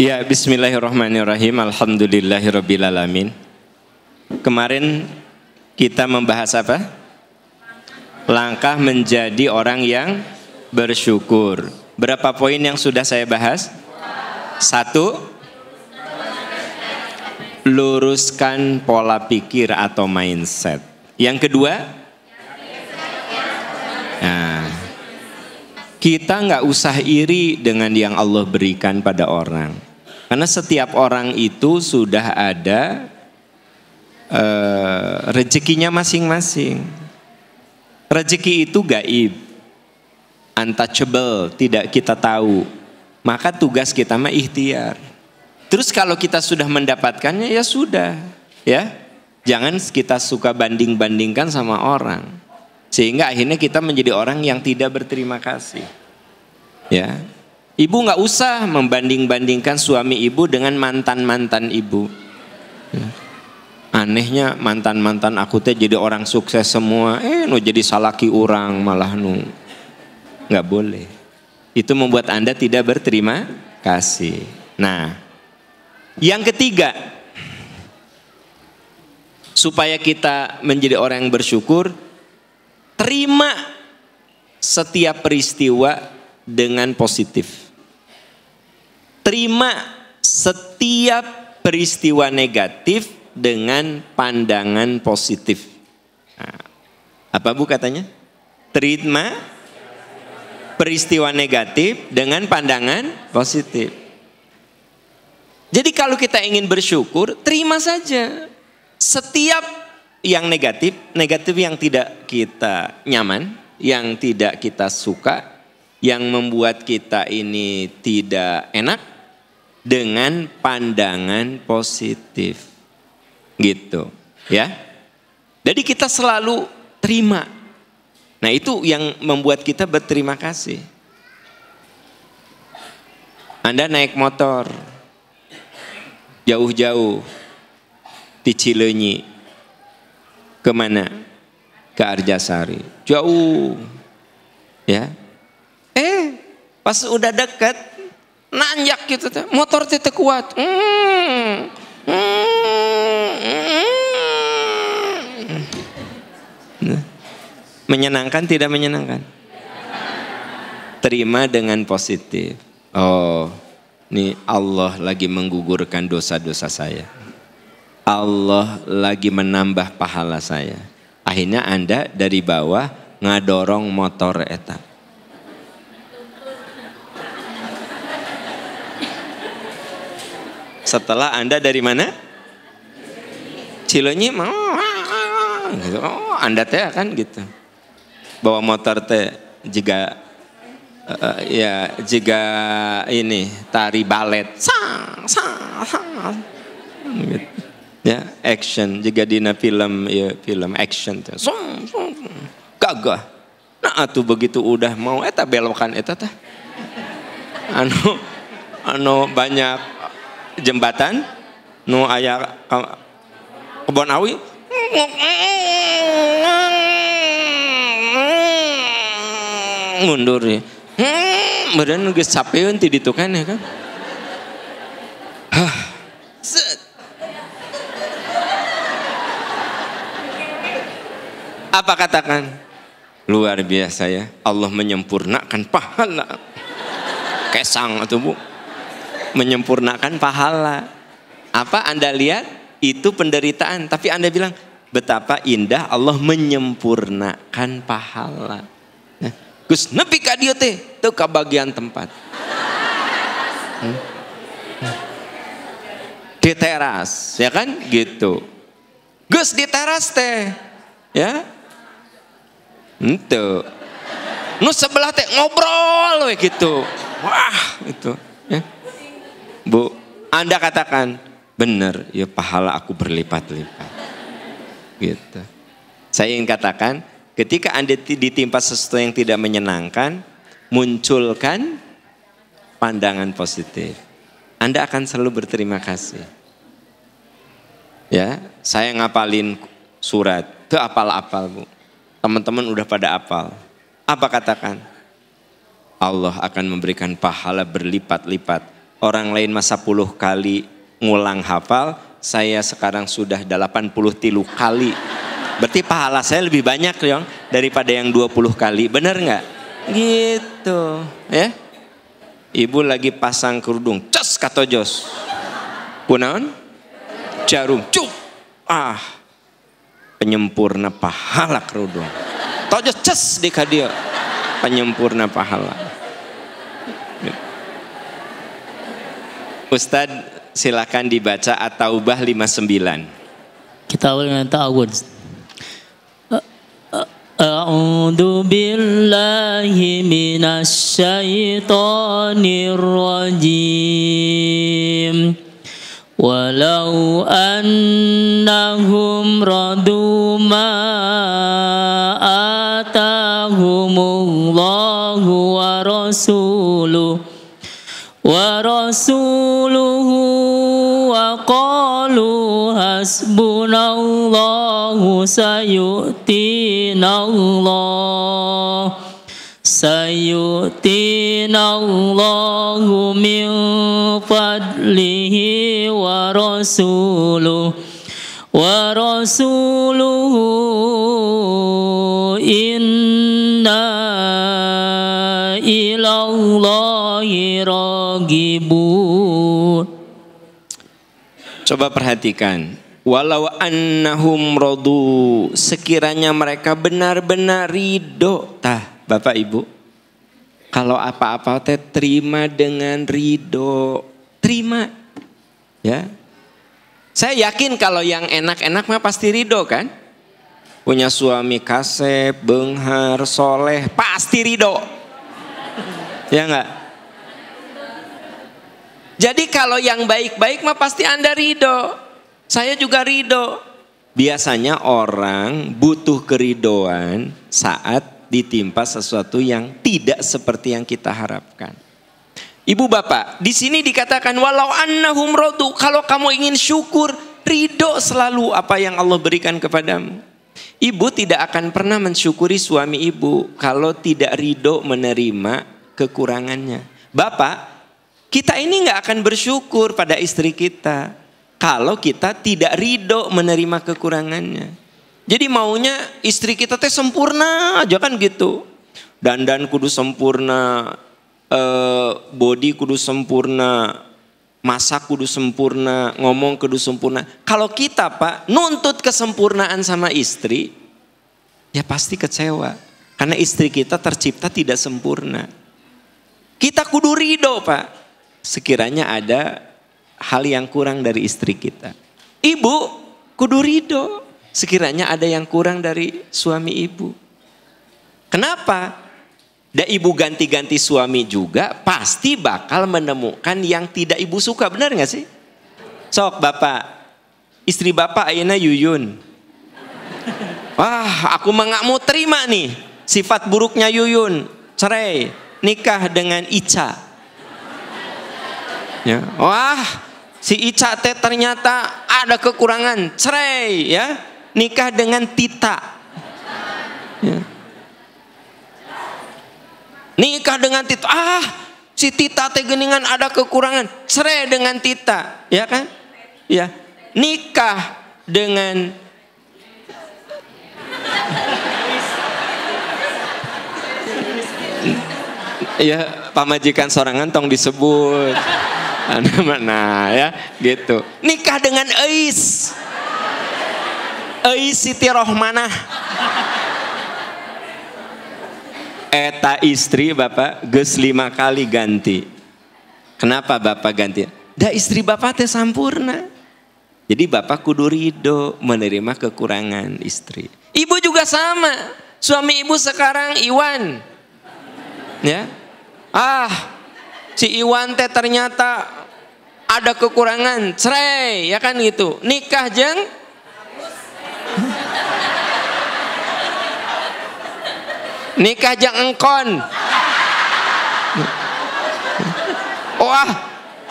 Ya, bismillahirrahmanirrahim. Alhamdulillahirrabbilalamin. Kemarin kita membahas apa? Langkah menjadi orang yang bersyukur. Berapa poin yang sudah saya bahas? 1, luruskan pola pikir atau mindset. Yang kedua, kita nggak usah iri dengan yang Allah berikan pada orang. Karena setiap orang itu sudah ada rezekinya masing-masing. Rezeki itu gaib, untouchable, tidak kita tahu. Maka tugas kita mah ikhtiar. Terus kalau kita sudah mendapatkannya ya sudah, ya. Jangan kita suka banding-bandingkan sama orang. Sehingga akhirnya kita menjadi orang yang tidak berterima kasih. Ya, ibu nggak usah membanding-bandingkan suami ibu dengan mantan-mantan ibu. Ya. Anehnya mantan-mantan aku teh jadi orang sukses semua. Nu jadi salaki orang malah nu. Nggak boleh. Itu membuat Anda tidak berterima kasih. Nah, yang ketiga, supaya kita menjadi orang yang bersyukur, terima setiap peristiwa dengan positif. Terima setiap peristiwa negatif dengan pandangan positif. Nah, apa Bu katanya? Terima peristiwa negatif dengan pandangan positif. Jadi kalau kita ingin bersyukur, terima saja setiap yang negatif yang tidak kita nyaman, yang tidak kita suka, yang membuat kita ini tidak enak, dengan pandangan positif. Gitu, ya. Jadi kita selalu terima. Nah, itu yang membuat kita berterima kasih. Anda naik motor jauh-jauh di Cileunyi. Kemana? Ke Arjasari. Jauh. Ya. Pas udah deket, nanjak gitu. Motor teh kuat. Menyenangkan tidak menyenangkan? Terima dengan positif. Oh, nih Allah lagi menggugurkan dosa-dosa saya. Allah lagi menambah pahala saya. Akhirnya Anda dari bawah ngadorong motor eta. Setelah Anda dari mana? Cileunyi. Oh, Anda teh kan gitu. Bawa motor teh juga juga ini tari balet. Gitu. Ya, action juga dina film action teh. Gagah. Nah, atuh begitu udah mau eta belokan eta teh. Anu banyak jembatan nu aya kebon awi. Mundur ya. Badan geus sapeun ti ditu kan ya kan. Set. Apa katakan? Luar biasa ya. Allah menyempurnakan pahala. Kesang atuh Bu. Menyempurnakan pahala. Apa Anda lihat? Itu penderitaan. Tapi Anda bilang, betapa indah Allah menyempurnakan pahala. Nah, Gus, nepi ka dieu teh teu ka bagian tempat. Di teras, ya kan? Gitu. Gus di teras teh. Ya. Ente. Nu sebelah teh ngobrol we gitu. Wah, itu, ya. Bu, Anda katakan, benar, ya pahala aku berlipat-lipat. Gitu. Saya ingin katakan, ketika Anda ditimpa sesuatu yang tidak menyenangkan, munculkan pandangan positif. Anda akan selalu berterima kasih. Ya, saya ngapalin surat, teu apal-apal Bu. Teman-teman udah pada apal. Apa katakan? Allah akan memberikan pahala berlipat-lipat Orang lain masa 10 kali ngulang hafal, saya sekarang sudah 83 kali. Berarti pahala saya lebih banyak dong daripada yang 20 kali. Bener nggak? Gitu ya. Ibu lagi pasang kerudung, ces kata Jos. Kunaon? Jarum, cuk. Penyempurna pahala kerudung. Tojos ces di kadio. Penyempurna pahala. Ustadz silakan dibaca At-Taubah 59. Kita awal dengan ta'awud. A'udzu billahi minasy syaithanir rajim. Walau annahum radu ma atahumullahu wa rasuluhu wa qalu hasbunallahu sayu'tinallahu min fadlihi wa rasuluhu inna ilallahi ragibun. Coba perhatikan. Walau annahum radu, sekiranya mereka benar-benar ridho. Bapak Ibu, kalau apa-apa teh terima dengan ridho. Terima. Ya. Saya yakin kalau yang enak-enak mah pasti ridho kan? Punya suami kasep, benghar, soleh, pasti ridho. Ya enggak? Jadi kalau yang baik-baik mah pasti Anda ridho. Saya juga ridho. Biasanya orang butuh keridhoan saat ditimpa sesuatu yang tidak seperti yang kita harapkan. Ibu bapak, di sini dikatakan walau annahum radu, kalau kamu ingin syukur, ridho selalu apa yang Allah berikan kepadamu. Ibu tidak akan pernah mensyukuri suami ibu kalau tidak ridho menerima kekurangannya. Bapak, kita ini nggak akan bersyukur pada istri kita kalau kita tidak ridho menerima kekurangannya. Jadi maunya istri kita teh sempurna aja kan gitu. Dandan kudu sempurna, body kudu sempurna, masak kudu sempurna, ngomong kudu sempurna. Kalau kita Pak nuntut kesempurnaan sama istri, ya pasti kecewa. Karena istri kita tercipta tidak sempurna. Kita kudu ridho Pak. Sekiranya ada hal yang kurang dari istri kita. Ibu kudu ridho sekiranya ada yang kurang dari suami ibu. Kenapa? Dan ibu ganti-ganti suami juga pasti bakal menemukan yang tidak ibu suka. Benar gak sih? Sok bapak, istri bapak ayeuna Yuyun. Wah aku mah gak mau terima nih sifat buruknya Yuyun. Cerai, nikah dengan Ica. Ya. Wah si Ica teh ternyata ada kekurangan, cerai ya, nikah dengan Tita. Ya. Nikah dengan Tita, si Tita teh geningan ada kekurangan, cerai dengan Tita, ya kan? Ya, nikah dengan ya pamajikan sorangan tong disebut. Nah ya gitu. Nikah dengan Eis Siti Rohmanah. Eta istri bapak geus 5 kali ganti. Kenapa bapak ganti? Da istri bapak teh sampurna. Jadi bapak kudu ridho menerima kekurangan istri. Ibu juga sama. Suami ibu sekarang Iwan. Ya. Si Iwan teh ternyata ada kekurangan, cerai, ya kan gitu. Nikah jeung nikah jeung engkon. Wah,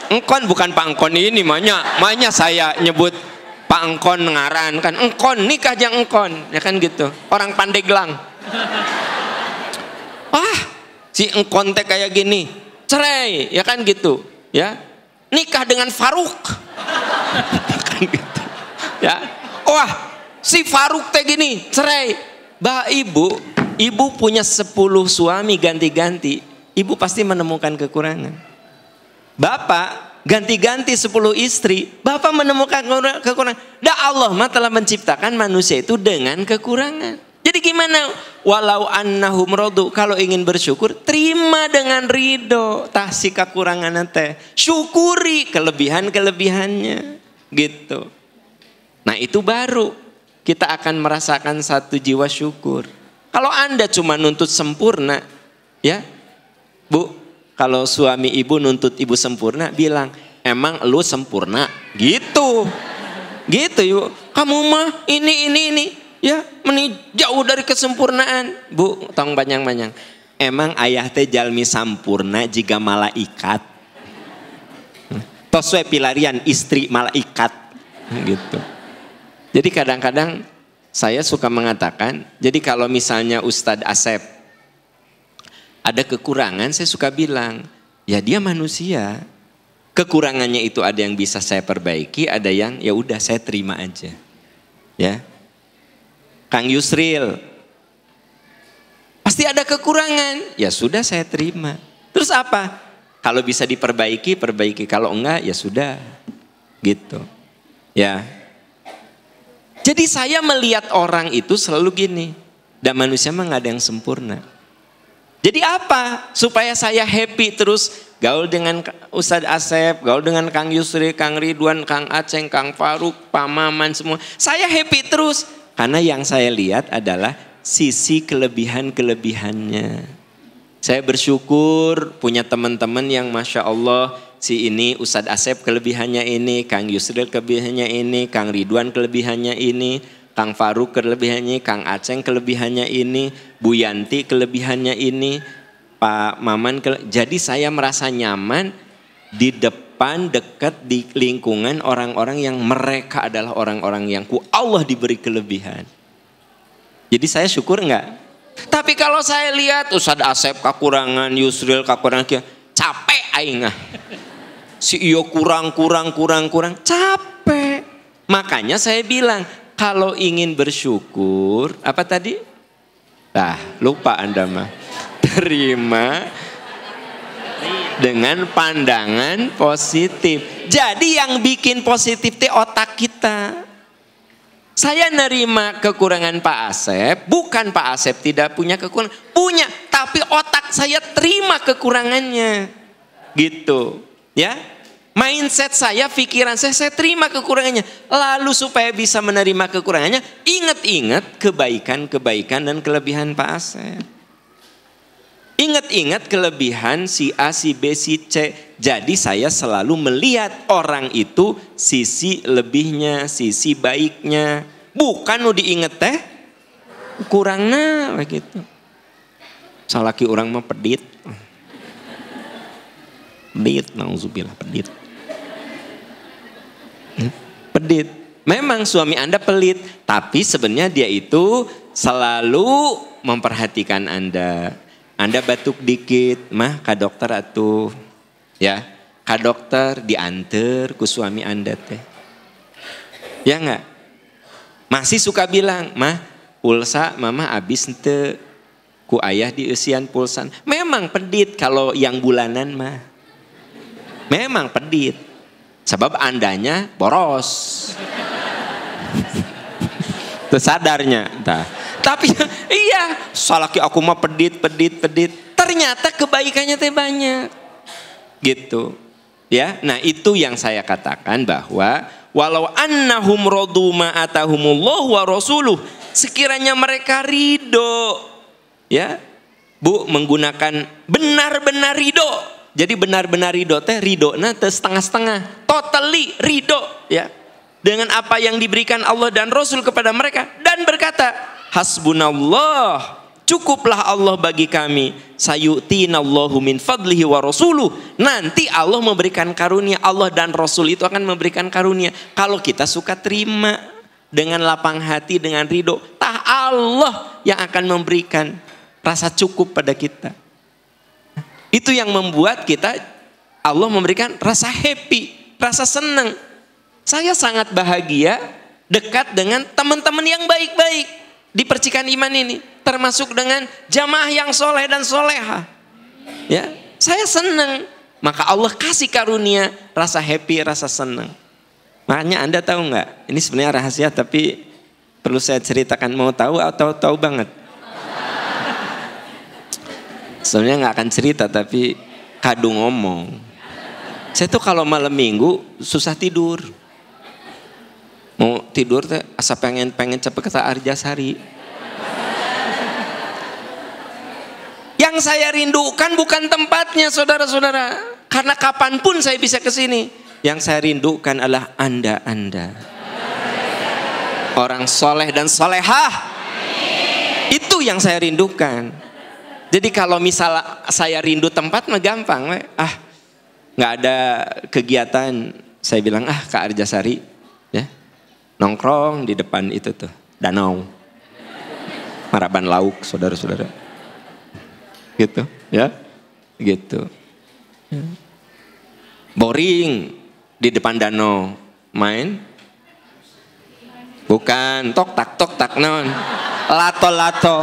engkon bukan Pak Engkon ini mahnya saya nyebut Pak Engkon ngaran kan. Engkon nikah jeung engkon, ya kan gitu. Orang Pandeglang. Wah, si engkon teh kayak gini. Cerai, ya kan gitu, ya. nikah dengan Faruk. Kan gitu. Ya. Wah, si Faruk teh gini, cerai. Bah ibu punya 10 suami ganti-ganti. Ibu pasti menemukan kekurangan. Bapak ganti-ganti 10 istri, bapak menemukan kekurangan. Dan Allah telah menciptakan manusia itu dengan kekurangan. Jadi gimana? Walau annahum radu, kalau ingin bersyukur, terima dengan ridho. Tah si kekurangan teh, syukuri kelebihan-kelebihannya. Gitu. Nah itu baru kita akan merasakan satu jiwa syukur. Kalau Anda cuma nuntut sempurna, ya Bu, kalau suami ibu nuntut ibu sempurna, bilang, emang lu sempurna? Gitu. Gitu yuk. Kamu mah ini. Ya, jauh dari kesempurnaan. Bu, tong banyak-banyak. Emang ayah teh jalmi sampurna jika malaikat. Toswe pilarian istri malaikat. Gitu. Jadi kadang-kadang saya suka mengatakan, jadi kalau misalnya Ustadz Asep ada kekurangan, saya suka bilang, ya dia manusia. Kekurangannya itu ada yang bisa saya perbaiki, ada yang ya udah saya terima aja. Ya. Kang Yusril pasti ada kekurangan, ya sudah saya terima. Terus apa? Kalau bisa diperbaiki, perbaiki. Kalau enggak, ya sudah. Gitu. Ya. Jadi saya melihat orang itu selalu gini. Dan manusia mah nggak ada yang sempurna. Jadi apa? Supaya saya happy terus gaul dengan Ustadz Asep, gaul dengan Kang Yusri, Kang Ridwan, Kang Aceng, Kang Faruk, Pak Maman semua. Saya happy terus. Karena yang saya lihat adalah sisi kelebihan-kelebihannya. Saya bersyukur punya teman-teman yang Masya Allah, si ini Ustadz Asep kelebihannya ini, Kang Yusril kelebihannya ini, Kang Ridwan kelebihannya ini, Kang Faruk kelebihannya, Kang Aceng kelebihannya ini, Bu Yanti kelebihannya ini, Pak Maman. Jadi saya merasa nyaman di depan, dekat di lingkungan orang-orang yang mereka adalah orang-orang yang Allah diberi kelebihan. Jadi saya syukur enggak? Tapi kalau saya lihat Ustadz Asep kekurangan, Yusril kekurangan, capek aing ah. Si iyo kurang, capek. Makanya saya bilang, kalau ingin bersyukur, apa tadi? Nah, lupa Anda mah. Terima dengan pandangan positif. Jadi yang bikin positif itu otak kita. Saya nerima kekurangan Pak Asep, bukan Pak Asep tidak punya kekurangan, punya, tapi otak saya terima kekurangannya. Gitu, ya. Mindset saya, pikiran saya terima kekurangannya. Lalu supaya bisa menerima kekurangannya, ingat-ingat kebaikan-kebaikan dan kelebihan Pak Asep. Ingat-ingat kelebihan si A, si B, si C. Jadi saya selalu melihat orang itu sisi lebihnya, sisi baiknya. Bukan nu diinget teh kurangnya begitu. Salaki orang mah pedit. Pedit, nauzubillah pedit. Pedit. Memang suami Anda pelit, tapi sebenarnya dia itu selalu memperhatikan Anda. Anda batuk dikit, mah ka dokter atuh. Ya, ka dokter dianter ku suami Anda teh. Ya enggak? Masih suka bilang, mah pulsa mama habis ente, ku ayah dieusian pulsa. Memang pedit kalau yang bulanan mah. Memang pedit. Sebab Andanya boros. Itu sadarnya. Entah. Tapi iya, salaki aku mah pedit. Ternyata kebaikannya teh banyak. Gitu. Ya, nah itu yang saya katakan bahwa walau annahum radu ma atahumullahu wa rasuluh, sekiranya mereka ridho. Ya. Bu, menggunakan benar-benar ridho. Jadi benar-benar ridho teh ridona teh setengah-setengah, totally ridho ya. Dengan apa yang diberikan Allah dan Rasul kepada mereka dan berkata, hasbunallah, cukuplah Allah bagi kami, sayu'tinallahu min fadlihi wa rasuluh. Nanti Allah memberikan karunia, Allah dan Rasul itu akan memberikan karunia. Kalau kita suka terima dengan lapang hati, dengan ridho, tah Allah yang akan memberikan rasa cukup pada kita. Itu yang membuat kita Allah memberikan rasa happy, rasa senang. Saya sangat bahagia dekat dengan teman-teman yang baik-baik di percikan iman ini, termasuk dengan jamaah yang soleh dan soleha. Ya, saya senang. Maka Allah kasih karunia rasa happy, rasa senang. Makanya Anda tahu nggak? Ini sebenarnya rahasia tapi perlu saya ceritakan. Mau tahu atau tahu banget? Sebenarnya nggak akan cerita tapi kadung ngomong. Saya tuh kalau malam minggu susah tidur. Mau tidur teh asa pengen cepet ke Arjasari. Yang saya rindukan bukan tempatnya, saudara-saudara. Karena kapanpun saya bisa ke sini. Yang saya rindukan adalah Anda. Orang soleh dan solehah. Itu yang saya rindukan. Jadi kalau misal saya rindu tempat mah gampang. Nggak ada kegiatan. Saya bilang ke Arjasari. Ya, nongkrong di depan itu tuh. Danau. Maraban Lauk, saudara-saudara. Gitu ya. Gitu. Boring di depan danau. Main? Bukan, tok tak non. Lato.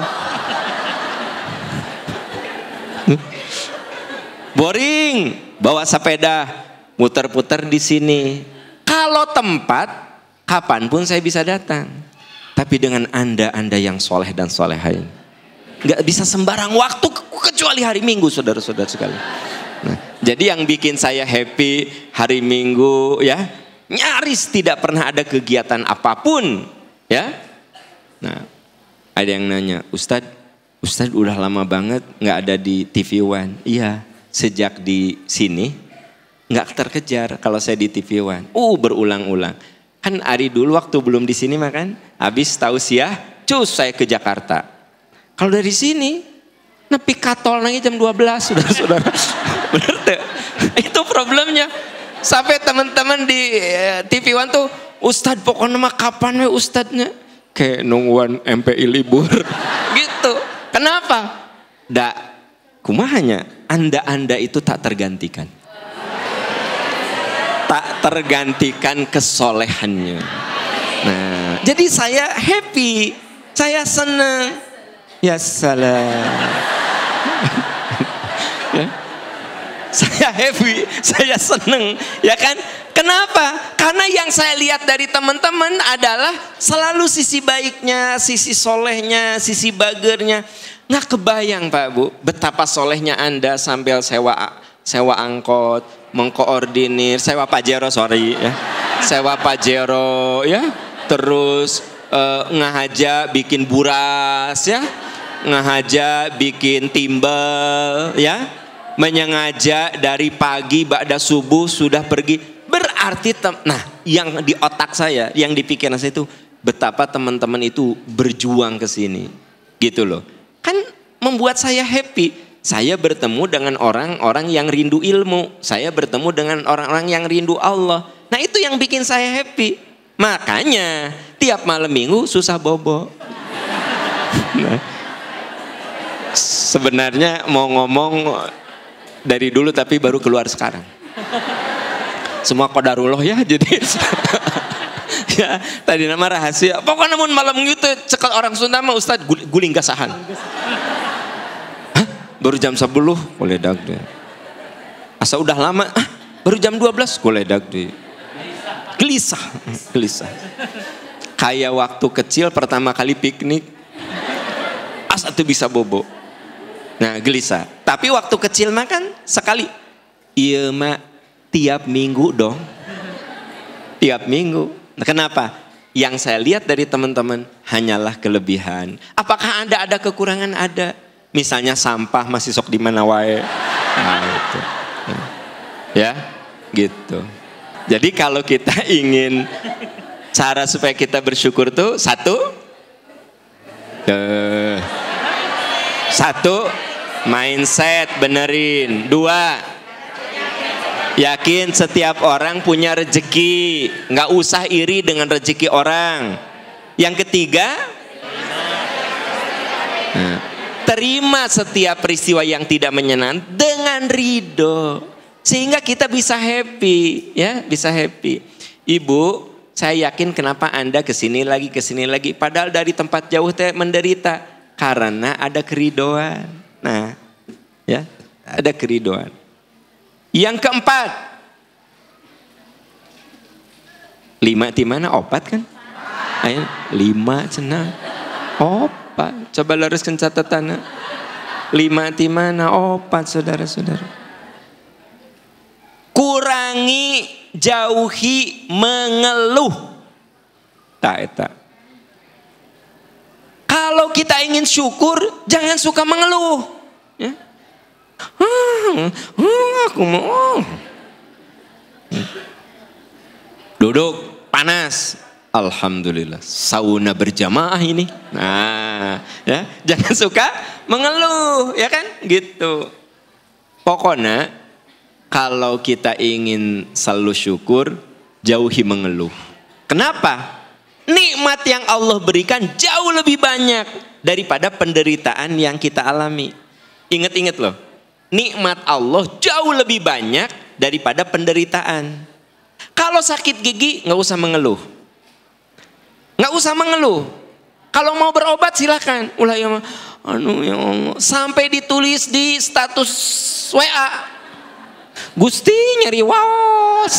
Boring, bawa sepeda, muter-puter di sini. Kalau tempat, kapanpun saya bisa datang. Tapi dengan Anda yang soleh dan solehain, nggak bisa sembarang waktu kecuali hari Minggu, saudara-saudara sekalian. Nah, jadi yang bikin saya happy hari Minggu, ya, nyaris tidak pernah ada kegiatan apapun, ya. Nah, ada yang nanya, Ustadz udah lama banget nggak ada di TV One. Iya, sejak di sini nggak terkejar kalau saya di TV One. Berulang-ulang. Kan hari dulu waktu belum di sini makan, habis tausiah, saya ke Jakarta. Kalau dari sini, nepi katol nangis jam 12, saudara-saudara. Bener tuh? Itu problemnya. Sampai teman-teman di TV One tuh, Ustadz pokoknya mah kapan we Ustadznya? Kayak nungguan MPI libur. Gitu. Kenapa? Kumahanya, Anda itu tak tergantikan. Tak tergantikan kesolehannya. Nah, jadi saya happy, saya senang. Ya salam. Ya. Saya happy, saya senang, ya kan? Kenapa? Karena yang saya lihat dari teman-teman adalah selalu sisi baiknya, sisi solehnya, sisi bagernya. Nggak kebayang Pak Bu, betapa solehnya Anda sambil sewa angkot, mengkoordinir, sewa Pajero ya, sewa Pajero ya, terus ngahaja bikin buras ya, ngahaja bikin timbel ya, menyengaja dari pagi ba'da subuh sudah pergi. Berarti yang di otak saya, yang di pikiran saya itu betapa teman-teman itu berjuang ke sini. Gitu loh. Kan membuat saya happy. Saya bertemu dengan orang-orang yang rindu ilmu. Saya bertemu dengan orang-orang yang rindu Allah. Nah, itu yang bikin saya happy. Makanya tiap malam minggu susah bobo. Nah, sebenarnya mau ngomong dari dulu tapi baru keluar sekarang. Semua qadarullah ya, jadi ya tadi nama rahasia. Pokoknya namun malam gitu cekel orang Sunda mah Ustadz guling gasahan. Hah? Baru jam 10 boleh dag deh. Asa udah lama, baru jam 12 boleh dag deh. Gelisah. Kayak waktu kecil pertama kali piknik, asa tuh bisa bobo. Nah, gelisah. Tapi waktu kecil makan sekali. Iya mak. Tiap minggu dong. Tiap minggu. Nah, kenapa? Yang saya lihat dari teman-teman hanyalah kelebihan. Apakah Anda ada kekurangan? Ada. Misalnya sampah masih sok di mana wae. Nah, gitu. Ya, gitu. Jadi kalau kita ingin cara supaya kita bersyukur tuh satu, mindset benerin. 2, yakin setiap orang punya rezeki, nggak usah iri dengan rezeki orang. Yang ketiga, terima setiap peristiwa yang tidak menyenangkan dengan ridho. Sehingga kita bisa happy, ya, bisa happy. Ibu, saya yakin kenapa Anda kesini lagi, padahal dari tempat jauh teh menderita karena ada keridoan. Nah, ya, ada keridoan. Yang keempat, 5 di mana? Opat kan? Ayo, 5 cenah. Opat. Coba luruskan catatan. 5 di mana? Opat, saudara-saudara. Kurangi, jauhi, mengeluh. Tak. Kalau kita ingin syukur, jangan suka mengeluh. Ya. Aku mau. Duduk, panas. Alhamdulillah, sauna berjamaah ini. Nah, ya, jangan suka mengeluh, ya kan? Gitu. Pokoknya kalau kita ingin selalu syukur, jauhi mengeluh. Kenapa? Nikmat yang Allah berikan jauh lebih banyak daripada penderitaan yang kita alami. Ingat-ingat loh, nikmat Allah jauh lebih banyak daripada penderitaan. Kalau sakit gigi nggak usah mengeluh. Nggak usah mengeluh. Kalau mau berobat silakan. Ulah ya Allah. Sampai ditulis di status WA. Gusti nyari waos.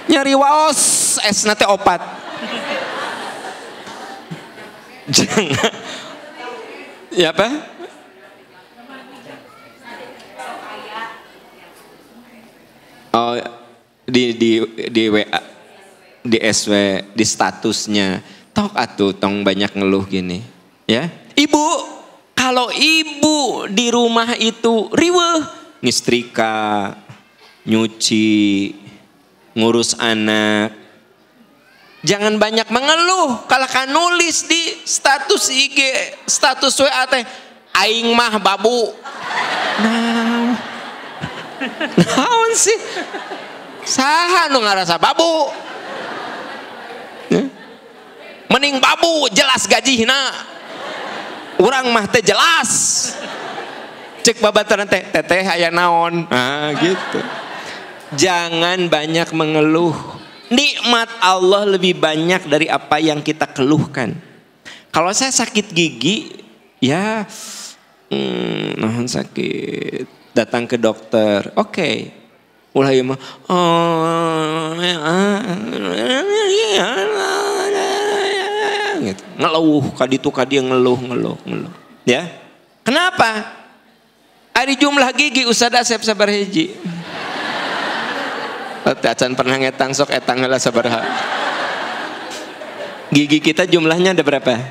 Nyari waos es nate opat. Jangan. Ya apa? Oh, di WA, di SW, di statusnya. Tok atuh tong banyak ngeluh gini. Ya. Ibu, kalau ibu di rumah itu riweuh, ngistrika, nyuci, ngurus anak. Jangan banyak mengeluh. Kalau kan nulis di status IG, status WA teh, aing mah babu. Nah, naon sih? Saha nu ngarasa babu? Mending babu jelas gajihna. Urang mah teh jelas. Cek babaturan teh, teteh aya naon. Ah gitu. Jangan banyak mengeluh. Nikmat Allah lebih banyak dari apa yang kita keluhkan. Kalau saya sakit gigi, ya nahan sakit, datang ke dokter. Oke. Ulah ieu mah gitu. Ngeluh kaditu kadieu ngeluh. Ya. Kenapa? Ari jumlah gigi Ustaz Asep sabar hiji. Acan pernah ngetang sok etang heula sabaraha. Gigi kita jumlahnya ada berapa?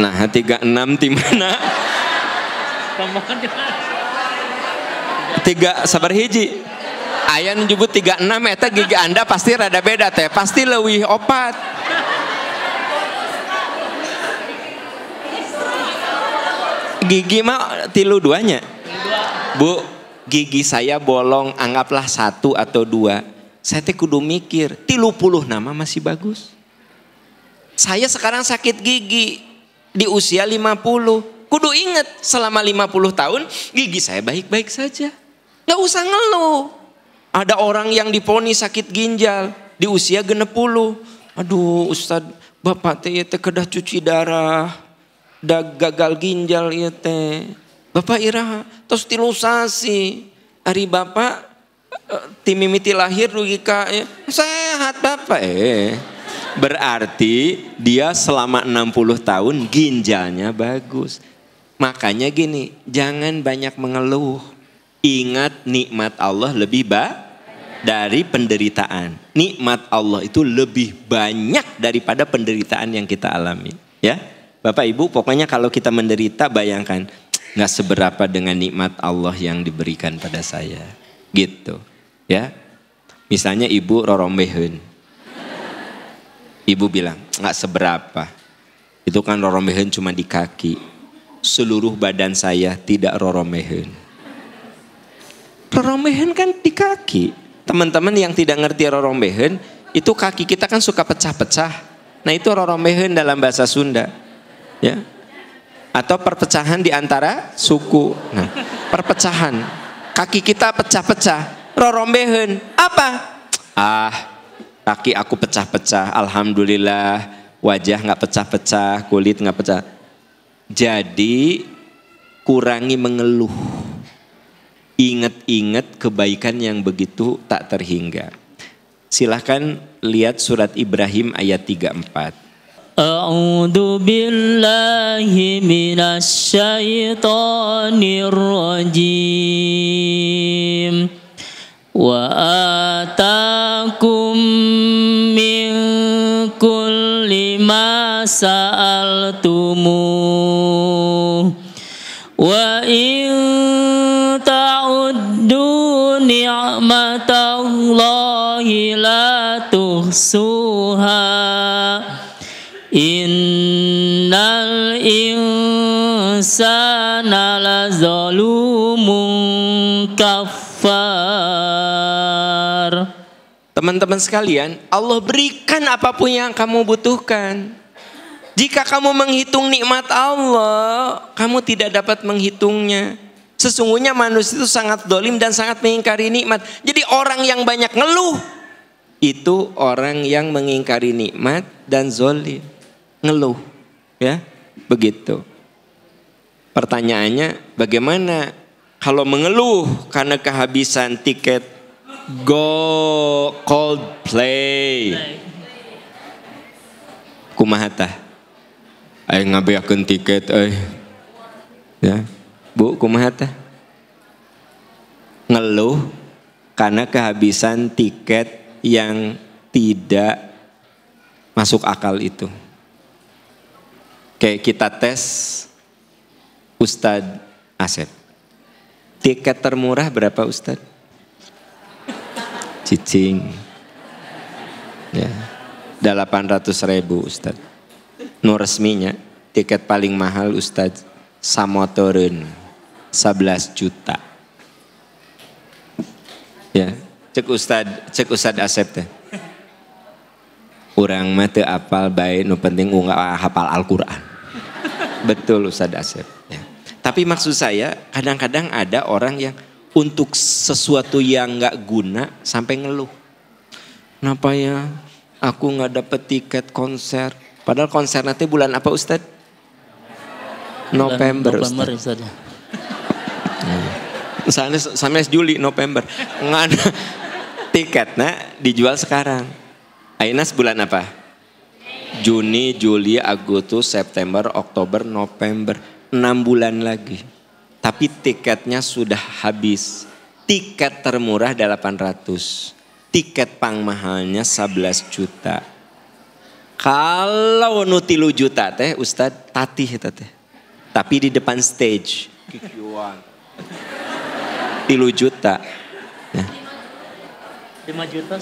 Nah, 36 di mana? 3 sabar hiji. Aya nu nyebut 36 eta gigi Anda pasti rada beda teh, pasti leuwih opat. Gigi mah 32-nya. Bu, gigi saya bolong anggaplah 1 atau 2. Saya teh kudu mikir, 30 nama masih bagus. Saya sekarang sakit gigi di usia 50. Kudu inget selama 50 tahun gigi saya baik-baik saja. Gak usah ngeluh. Ada orang yang divonis sakit ginjal di usia 60. Aduh Ustadz, bapak teh kedah cuci darah. Da gagal ginjal ieu teh. Bapak iraha tos 3 sasi. Ari bapak ti mimiti lahir dugi ka sehat bapak. Berarti dia selama 60 tahun ginjalnya bagus. Makanya gini, jangan banyak mengeluh. Ingat nikmat Allah lebih dari penderitaan. Nikmat Allah itu lebih banyak daripada penderitaan yang kita alami. Ya. Bapak Ibu, pokoknya kalau kita menderita bayangkan nggak seberapa dengan nikmat Allah yang diberikan pada saya, gitu, ya. Misalnya ibu rorombeheun, ibu bilang nggak seberapa, itu kan rorombeheun cuma di kaki, seluruh badan saya tidak rorombeheun. Rorombeheun kan di kaki. Teman-teman yang tidak ngerti rorombeheun, itu kaki kita kan suka pecah-pecah. Nah itu rorombeheun dalam bahasa Sunda. Ya, Atau perpecahan di antara suku. Nah, perpecahan. Kaki kita pecah-pecah. Rorombeheun. Apa? Kaki aku pecah-pecah. Alhamdulillah. Wajah nggak pecah-pecah. Kulit nggak pecah. Jadi kurangi mengeluh. Ingat-ingat kebaikan yang begitu tak terhingga. Silahkan lihat surat Ibrahim ayat 34. A'udzu billahi minasy syaithanir rajim. Wa atakum min kulli ma sa'altumuh. Wa in ta'uddu ni'matallahi la tuhsuha. Innal insana lazalumun kafar. Teman-teman sekalian, Allah berikan apapun yang kamu butuhkan. Jika kamu menghitung nikmat Allah, kamu tidak dapat menghitungnya. Sesungguhnya manusia itu sangat dolim dan sangat mengingkari nikmat. Jadi orang yang banyak ngeluh, itu orang yang mengingkari nikmat dan zolim. Ngeluh, ya, begitu. Pertanyaannya, bagaimana kalau mengeluh karena kehabisan tiket go Coldplay? Kumaha tah? Ayo ngabeakeun tiket, ya, Bu, kumaha tah? Ngeluh karena kehabisan tiket yang tidak masuk akal itu. Kayak kita tes Ustadz Asep. Tiket termurah berapa Ustadz? Cicing. Ya, 800.000 Ustadz. Nu resminya tiket paling mahal Ustadz samotoreun 11 juta. Ya, cek Ustadz Asep teh. Urang mah teu apal bae, nu penting hafal Al-Qur'an. Betul Ustadz Asep. Ya. Tapi maksud saya kadang-kadang ada orang yang untuk sesuatu yang nggak guna sampai ngeluh. Kenapa ya aku nggak dapet tiket konser? Padahal konser nanti bulan apa Ustadz? November Ustadz. Sampai Juli November. Nggak ada tiketnya dijual sekarang. Ainas bulan apa? Juni, Juli, Agustus, September, Oktober, November. 6 bulan lagi. Tapi tiketnya sudah habis. Tiket termurah 800. Tiket pang mahalnya 11 juta. Kalau nu 3 juta teh Ustadz tatih itu teh. Tapi di depan stage. 3 juta. Ya. 5 juta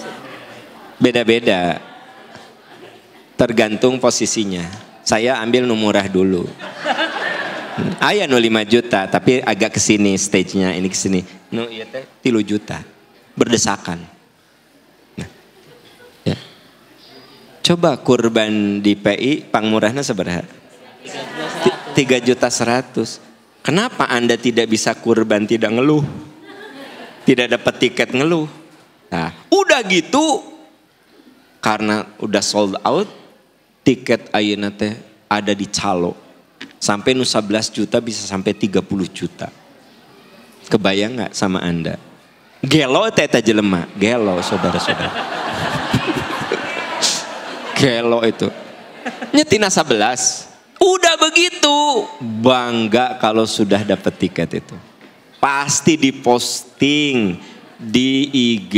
beda-beda. Tergantung posisinya. Saya ambil nu murah dulu. Aya nu 5 juta tapi agak kesini stage-nya, ini kesini. Nu ieu teh 3 juta. Berdesakan. Nah, ya. Coba kurban di PI pangmurahna sabaraha? 3.100.000. Kenapa Anda tidak bisa kurban tidak ngeluh? Tidak dapat tiket ngeluh. Nah, udah gitu karena udah sold out, tiket ayeuna teh ada di calo. Sampai nu 11 juta bisa sampai 30 juta. Kebayang nggak sama Anda? Gelo teh jelema, gelo saudara-saudara. Gelo itu. Nyetina 11. Udah begitu, bangga kalau sudah dapat tiket itu. Pasti diposting di IG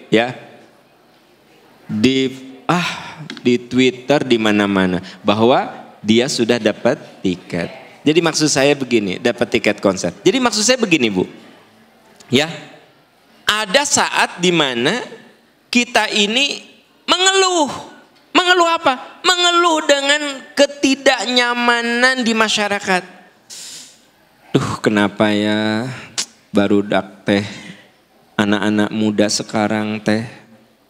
ya. Di Twitter di mana-mana bahwa dia sudah dapat tiket. Jadi maksud saya begini, dapat tiket konser. Jadi maksud saya begini, Bu. Ya. Ada saat di mana kita ini mengeluh. Mengeluh apa? Mengeluh dengan ketidaknyamanan di masyarakat. Kenapa ya barudak teh, anak-anak muda sekarang teh,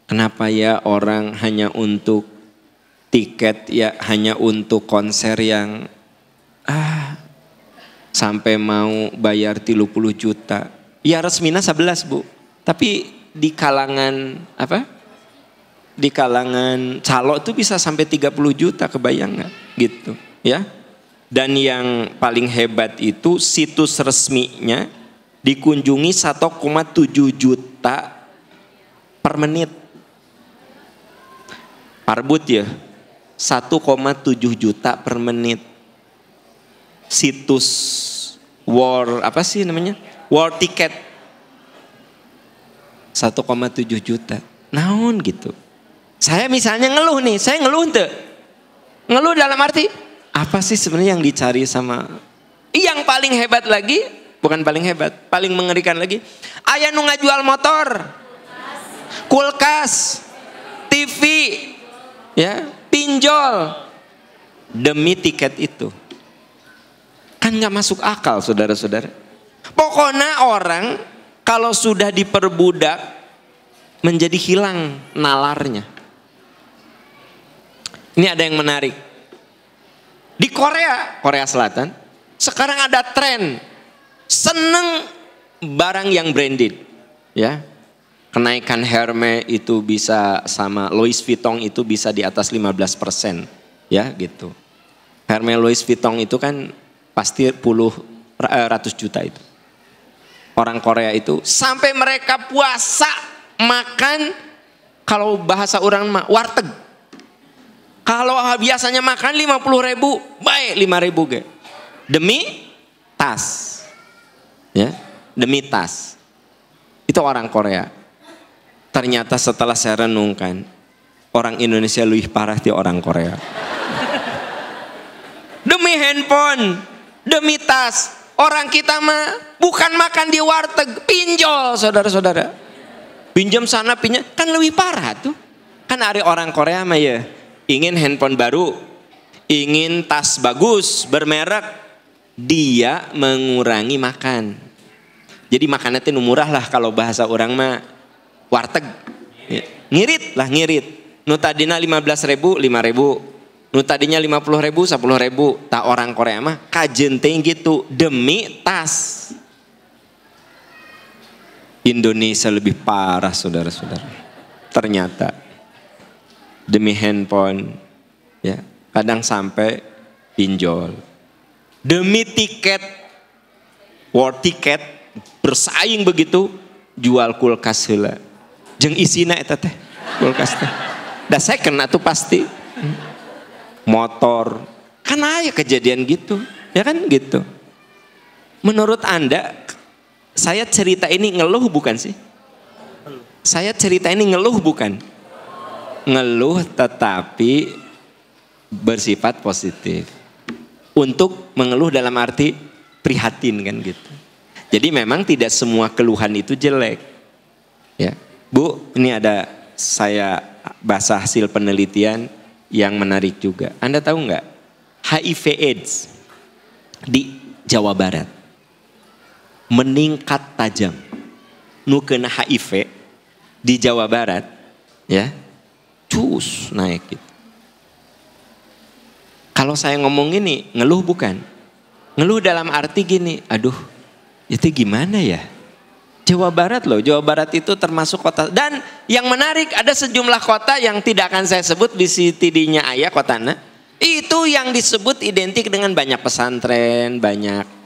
kenapa ya orang hanya untuk tiket ya hanya untuk konser yang sampai mau bayar 30 juta. Ya resmina 11 Bu. Tapi di kalangan apa? Di kalangan calo itu bisa sampai 30 juta, kebayang nggak? Gitu ya. Dan yang paling hebat itu situs resminya dikunjungi 1,7 juta per menit. Parbut ya, 1,7 juta per menit. Situs war apa sih namanya? War ticket 1,7 juta. Naon gitu. Saya misalnya ngeluh nih, saya ngeluh tuh. Ngeluh dalam arti apa sih sebenarnya yang dicari sama yang paling hebat lagi? Bukan paling hebat, paling mengerikan lagi. Aya nu ngajual motor, kulkas, TV, ya, pinjol demi tiket itu. Kan nggak masuk akal, saudara-saudara. Pokoknya orang kalau sudah diperbudak menjadi hilang nalarnya. Ini ada yang menarik. Di Korea Selatan, sekarang ada tren seneng barang yang branded, ya. Kenaikan Hermes itu bisa sama Louis Vuitton itu bisa di atas 15%, ya gitu. Hermes Louis Vuitton itu kan pasti ratus juta itu. Orang Korea itu sampai mereka puasa makan, kalau bahasa orang mah warteg. Kalau biasanya makan 50.000, baik 5.000 ge. Demi tas. Ya, demi tas. Itu orang Korea. Ternyata setelah saya renungkan, orang Indonesia lebih parah di orang Korea. Demi handphone, demi tas. Orang kita mah bukan makan di warteg, pinjol, saudara-saudara. Pinjam sana, pinjam, kan lebih parah tuh. Kan ada orang Korea mah ya, ingin handphone baru, ingin tas bagus, bermerek, dia mengurangi makan. Jadi makannya itu murah lah, kalau bahasa orang mah warteg. Ngirit lah, ngirit. Nu tadina 15.000, 5.000. Nu tadinya 50.000, 10.000. Tak orang Korea mah kajenteng gitu demi tas. Indonesia lebih parah, saudara-saudara. Ternyata demi handphone, ya, kadang sampai pinjol. Demi tiket, war tiket, bersaing begitu, jual kulkas heula. Jeung isina eta teh, kulkas teh. Da saya kena tuh pasti. Motor, kan aya kejadian gitu, ya kan gitu. Menurut Anda, saya cerita ini ngeluh bukan sih? Saya cerita ini ngeluh bukan? Ngeluh tetapi bersifat positif. Untuk mengeluh dalam arti prihatin kan gitu. Jadi memang tidak semua keluhan itu jelek. Ya, Bu, ini ada saya bahas hasil penelitian yang menarik juga. Anda tahu nggak? HIV AIDS di Jawa Barat meningkat tajam. Nu kena HIV di Jawa Barat, ya, cus naik gitu. Kalau saya ngomong gini, ngeluh bukan? Ngeluh dalam arti gini, aduh, itu gimana ya? Jawa Barat loh, Jawa Barat itu termasuk kota. Dan yang menarik, ada sejumlah kota yang tidak akan saya sebut, di tidinya ayah kotana. Itu yang disebut identik dengan banyak pesantren, banyak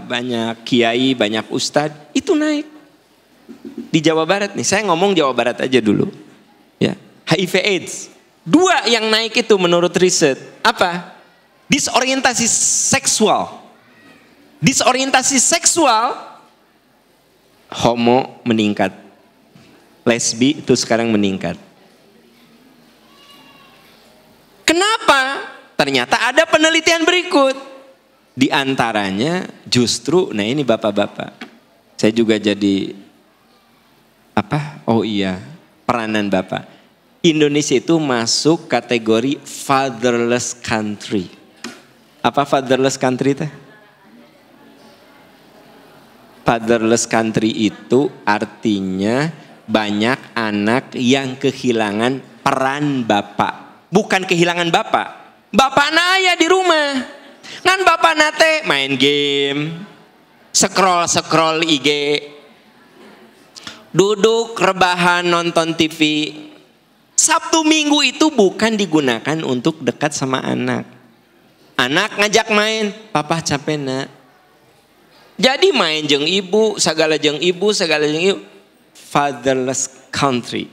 banyak kiai, banyak ustadz. Itu naik di Jawa Barat nih. Saya ngomong Jawa Barat aja dulu. Ya, HIV AIDS. 2 yang naik itu menurut riset. Apa? Disorientasi seksual. Disorientasi seksual. Homo meningkat, lesbi itu sekarang meningkat. Kenapa? Ternyata ada penelitian berikut. Di antaranya justru, nah ini bapak-bapak, saya juga jadi peranan bapak. Indonesia itu masuk kategori fatherless country. Apa fatherless country teh? Fatherless country itu artinya banyak anak yang kehilangan peran bapak. Bukan kehilangan bapak. Bapak naya di rumah. Ngan bapak nate main game, scroll IG, duduk rebahan nonton TV. Sabtu Minggu itu bukan digunakan untuk dekat sama anak. Anak ngajak main, papa capek nak. Jadi main jeung ibu, segala jeung ibu. Fatherless country.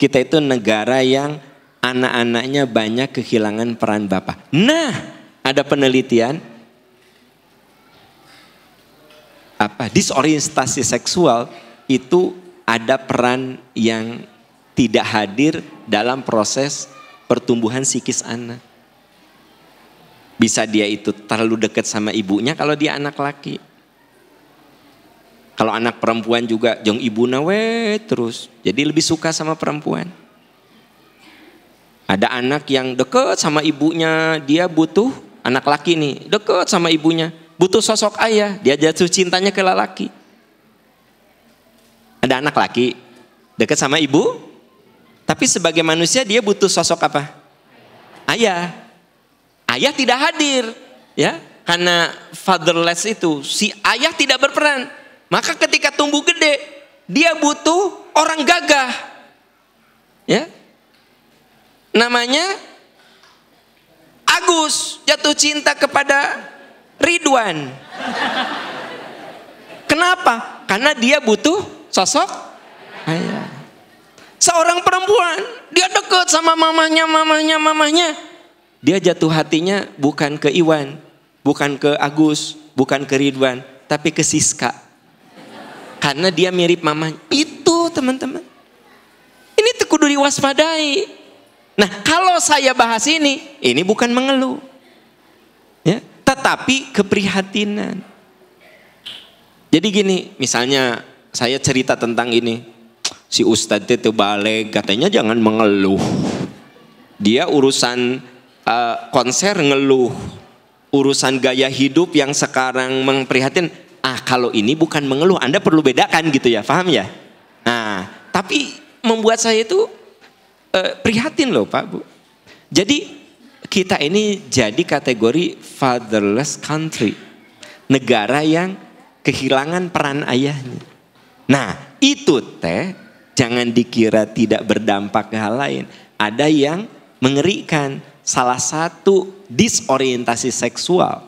Kita itu negara yang anak-anaknya banyak kehilangan peran bapak. Nah, ada penelitian disorientasi seksual itu ada peran yang tidak hadir dalam proses pertumbuhan psikis anak. Bisa dia itu terlalu dekat sama ibunya kalau dia anak laki. Kalau anak perempuan juga jong ibu nawe terus. Jadi lebih suka sama perempuan. Ada anak yang dekat sama ibunya, dia butuh anak laki nih, dekat sama ibunya, butuh sosok ayah, dia jatuh cintanya ke lelaki. Ada anak laki dekat sama ibu, tapi sebagai manusia dia butuh sosok apa? Ayah. Ayah tidak hadir, ya, karena fatherless itu si ayah tidak berperan. Maka ketika tumbuh gede, dia butuh orang gagah, ya. Namanya Agus, jatuh cinta kepada Ridwan. Kenapa? Karena dia butuh sosok ayah. Seorang perempuan, dia dekat sama mamanya. Dia jatuh hatinya bukan ke Iwan, bukan ke Agus, bukan ke Ridwan, tapi ke Siska. Karena dia mirip mamanya. Itu teman-teman. Ini kudu diwaspadai. Nah, kalau saya bahas ini bukan mengeluh. Ya, tetapi keprihatinan. Jadi gini, misalnya saya cerita tentang ini. Si Ustadz itu balik, katanya jangan mengeluh. Dia urusan konser ngeluh. Urusan gaya hidup yang sekarang memprihatin. Kalau ini bukan mengeluh, Anda perlu bedakan gitu ya, paham ya? Nah, tapi membuat saya itu prihatin loh Pak Bu. Jadi kita ini jadi kategori fatherless country. Negara yang kehilangan peran ayahnya. Nah itu jangan dikira tidak berdampak ke hal lain. Ada yang mengerikan. Salah satu disorientasi seksual.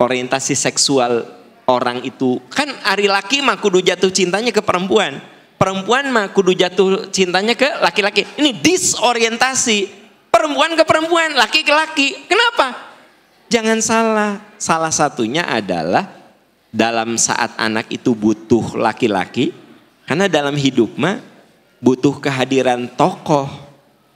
Orientasi seksual orang itu kan ari laki mah kudu jatuh cintanya ke perempuan. Perempuan mah kudu jatuh cintanya ke laki-laki. Ini disorientasi. Perempuan ke perempuan, laki ke laki. Kenapa? Jangan salah. Salah satunya adalah dalam saat anak itu butuh laki-laki. Karena dalam hidup mah butuh kehadiran tokoh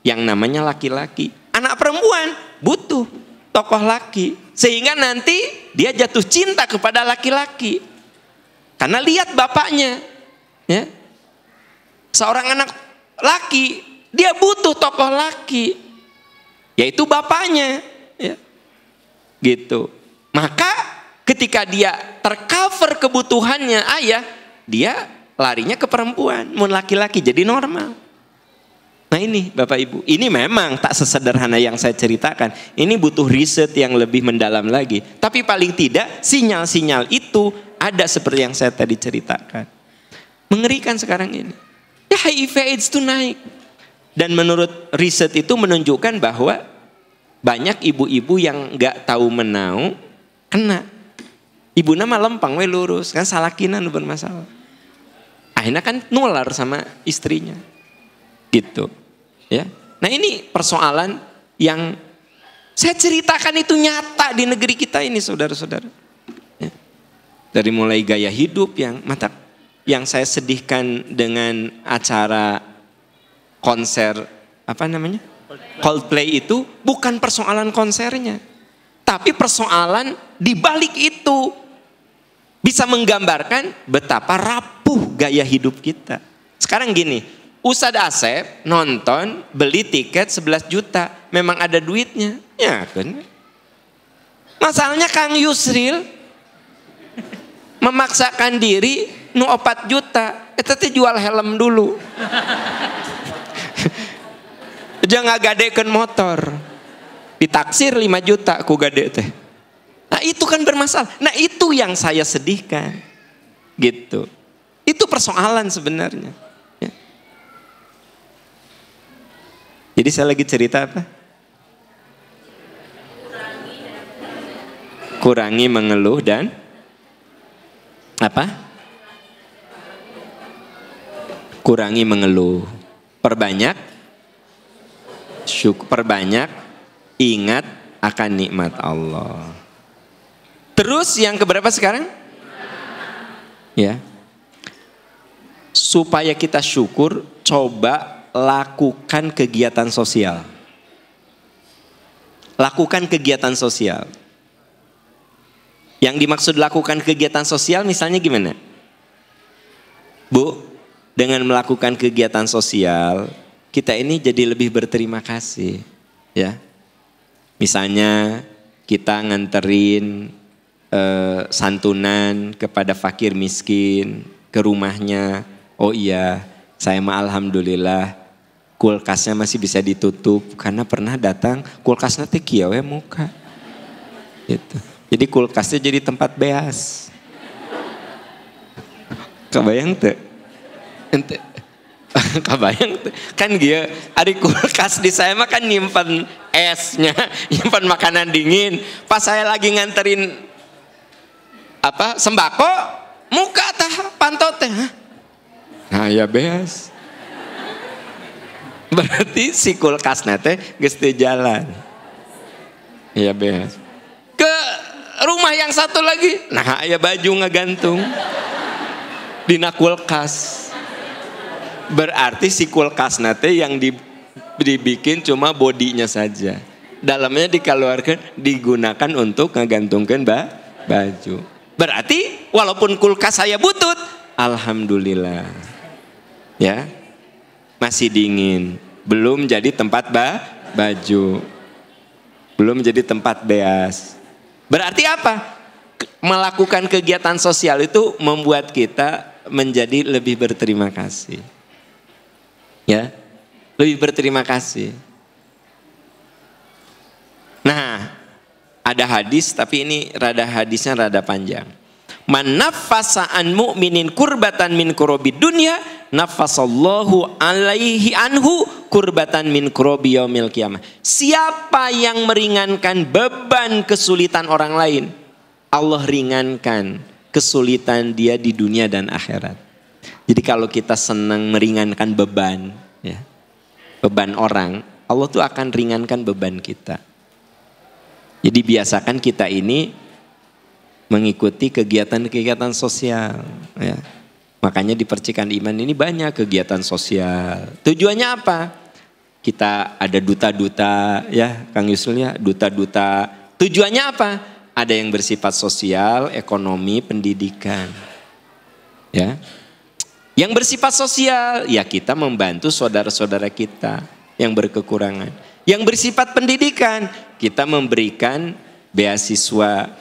yang namanya laki-laki. Anak perempuan butuh tokoh laki. Sehingga nanti dia jatuh cinta kepada laki-laki. Karena lihat bapaknya. Ya. Seorang anak laki, dia butuh tokoh laki, yaitu bapaknya, ya. Gitu. Maka ketika dia tercover kebutuhannya ayah, dia larinya ke perempuan, mau laki-laki jadi normal. Nah ini Bapak Ibu, ini memang tak sesederhana yang saya ceritakan. Ini butuh riset yang lebih mendalam lagi. Tapi paling tidak sinyal-sinyal itu ada seperti yang saya tadi ceritakan. Mengerikan sekarang ini. HIV AIDS itu naik. Dan menurut riset itu menunjukkan bahwa banyak ibu-ibu yang gak tahu menau kena. Ibu nama lempang we lurus kan salakinan bermasalah. Akhirnya kan nular sama istrinya. Gitu. Ya. Nah ini persoalan yang saya ceritakan itu nyata di negeri kita ini saudara-saudara. Ya. Dari mulai gaya hidup yang saya sedihkan dengan acara konser Coldplay itu bukan persoalan konsernya, tapi persoalan di balik itu bisa menggambarkan betapa rapuh gaya hidup kita. Sekarang gini, Ustadz Asep nonton beli tiket 11 juta, memang ada duitnya, ya kan? Masalahnya Kang Yusril memaksakan diri nu 4 juta, itu jual helm dulu. Jangan gadekeun motor. Ditaksir 5 juta ku gade teh. Nah itu kan bermasalah. Nah itu yang saya sedihkan. Gitu. Itu persoalan sebenarnya. Ya. Jadi saya lagi cerita apa? Kurangi mengeluh dan apa? Kurangi mengeluh. Perbanyak syukur, perbanyak ingat akan nikmat Allah. Terus yang keberapa sekarang? Ya. Supaya kita syukur, coba lakukan kegiatan sosial. Lakukan kegiatan sosial. Yang dimaksud lakukan kegiatan sosial misalnya gimana? Bu, dengan melakukan kegiatan sosial, kita ini jadi lebih berterima kasih. Ya. Misalnya kita nganterin santunan kepada fakir miskin ke rumahnya. Oh iya, saya mah alhamdulillah kulkasnya masih bisa ditutup karena pernah datang kulkasnya teh kieu we muka. Gitu. Jadi kulkasnya jadi tempat beas. Kebayang teh? Ente kebayang teh? Kan dia ada kulkas di saya mah kan nyimpan esnya, nyimpan makanan dingin. Pas saya lagi nganterin apa sembako, muka tah pantot teh. Nah ya beas. Berarti si kulkasnya teh geus teu jalan. Ya beas. Ke rumah yang satu lagi, nah ya baju ngegantung dina kulkas. Berarti si kulkas nate yang dibikin cuma bodinya saja, dalamnya dikeluarkan digunakan untuk ngegantungkan baju. Berarti walaupun kulkas saya butut, alhamdulillah ya masih dingin, belum jadi tempat baju, belum jadi tempat beas. Berarti apa? Melakukan kegiatan sosial itu membuat kita menjadi lebih berterima kasih. Ya, lebih berterima kasih. Nah, ada hadis tapi ini hadisnya rada panjang. Man naffasa an mu'minin kurbatan min kurobid dunya, naffasallahu alaihi anhu kurbatan min kurobi yaumil qiyamah. Siapa yang meringankan beban kesulitan orang lain, Allah ringankan kesulitan dia di dunia dan akhirat. Jadi kalau kita senang meringankan beban, ya, beban orang, Allah tuh akan ringankan beban kita. Jadi biasakan kita ini mengikuti kegiatan-kegiatan sosial. Ya. Makanya di Percikan Iman ini banyak kegiatan sosial. Tujuannya apa? Kita ada duta-duta, ya Kang Yusul ya, duta-duta. Tujuannya apa? Ada yang bersifat sosial, ekonomi, pendidikan. Ya. Yang bersifat sosial, ya kita membantu saudara-saudara kita yang berkekurangan. Yang bersifat pendidikan, kita memberikan beasiswa.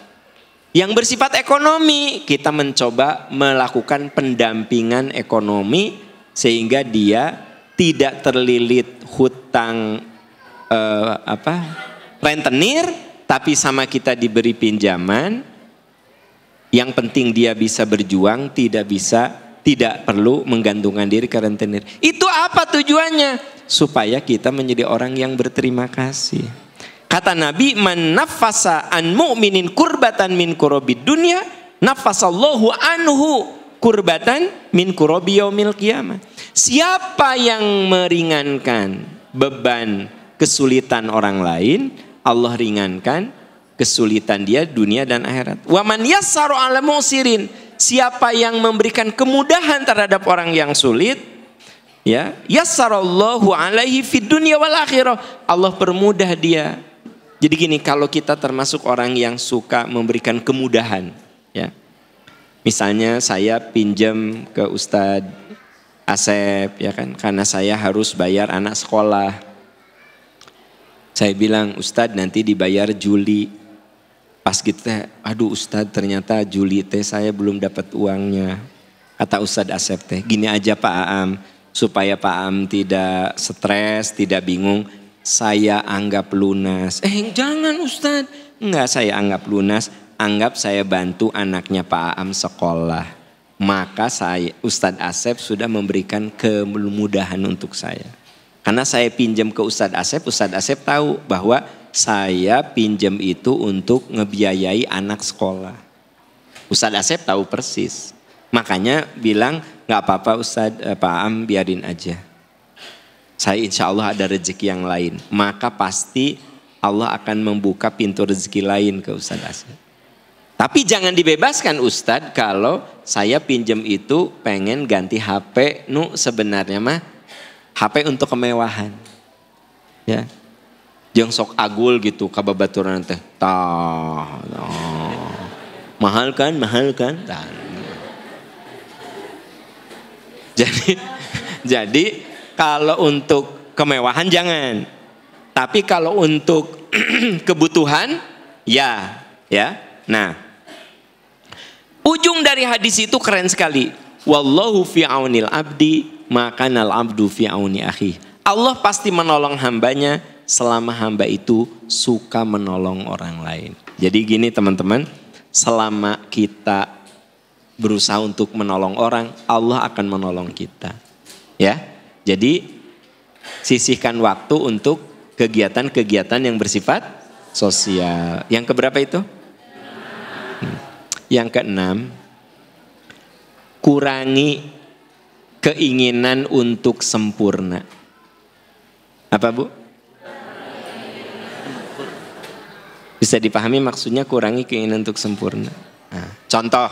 Yang bersifat ekonomi, kita mencoba melakukan pendampingan ekonomi sehingga dia tidak terlilit hutang rentenir, tapi sama kita diberi pinjaman. Yang penting dia bisa berjuang, tidak perlu menggantungkan diri ke rentenir. Itu apa tujuannya? Supaya kita menjadi orang yang berterima kasih. Kata Nabi, man nafasa an mu'minin kurbatan min kurobid dunya, nafasallahu anhu kurbatan min kurobi yaumil qiyamah. Siapa yang meringankan beban kesulitan orang lain, Allah ringankan kesulitan dia dunia dan akhirat. Wa man yassaru ala musirin, siapa yang memberikan kemudahan terhadap orang yang sulit, ya, yassarallahu alaihi fid dunya wal akhirah, Allah permudah dia. Jadi gini, kalau kita termasuk orang yang suka memberikan kemudahan, ya. Misalnya saya pinjam ke Ustadz Asep, ya kan, karena saya harus bayar anak sekolah. Saya bilang, Ustadz nanti dibayar Juli. Pas gitu, aduh Ustadz ternyata Juli teh saya belum dapat uangnya. Kata Ustadz Asep teh, gini aja Pak Aam, supaya Pak Aam tidak stres, tidak bingung. Saya anggap lunas. Jangan Ustadz. Enggak, saya anggap lunas. anggap saya bantu anaknya Pak Aam sekolah. Maka Ustadz Asep sudah memberikan kemudahan untuk saya. Karena saya pinjam ke Ustadz Asep tahu bahwa saya pinjam itu untuk ngebiayai anak sekolah. Ustadz Asep tahu persis. Makanya bilang gak apa-apa Ustadz, Pak Aam biarin aja. Saya insya Allah ada rezeki yang lain. Maka pasti Allah akan membuka pintu rezeki lain ke Ustadz Asep. Tapi jangan dibebaskan Ustadz kalau saya pinjam itu pengen ganti HP. Sebenarnya mah HP untuk kemewahan. Ya. Jeung sok agul gitu kababaturan teh. Mahal kan? Jadi kalau untuk kemewahan jangan. Tapi kalau untuk kebutuhan ya. Nah, ujung dari hadis itu keren sekali. Wallahu fi aunil abdi maka nal abdu fi auni akhi. Allah pasti menolong hambanya selama hamba itu suka menolong orang lain. Jadi gini teman-teman, selama kita berusaha untuk menolong orang, Allah akan menolong kita. Ya. Jadi sisihkan waktu untuk kegiatan-kegiatan yang bersifat sosial. Yang keberapa itu? Yang keenam, kurangi keinginan untuk sempurna. Apa Bu? Bisa dipahami maksudnya kurangi keinginan untuk sempurna. Nah, contoh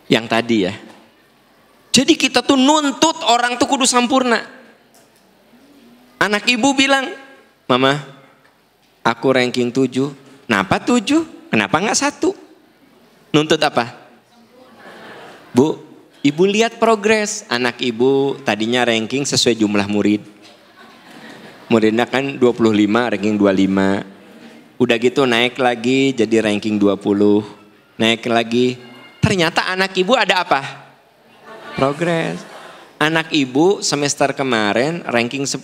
yang tadi ya. Jadi kita tuh nuntut orang tuh kudu sempurna. Anak ibu bilang, Mama, aku ranking 7. Kenapa 7? Kenapa enggak 1? Nuntut apa? Bu, ibu lihat progres. Anak ibu tadinya ranking sesuai jumlah murid. Muridnya kan 25, ranking 25. Udah gitu naik lagi jadi ranking 20. Naik lagi. Ternyata anak ibu ada apa? Progres. Anak ibu semester kemarin ranking 10.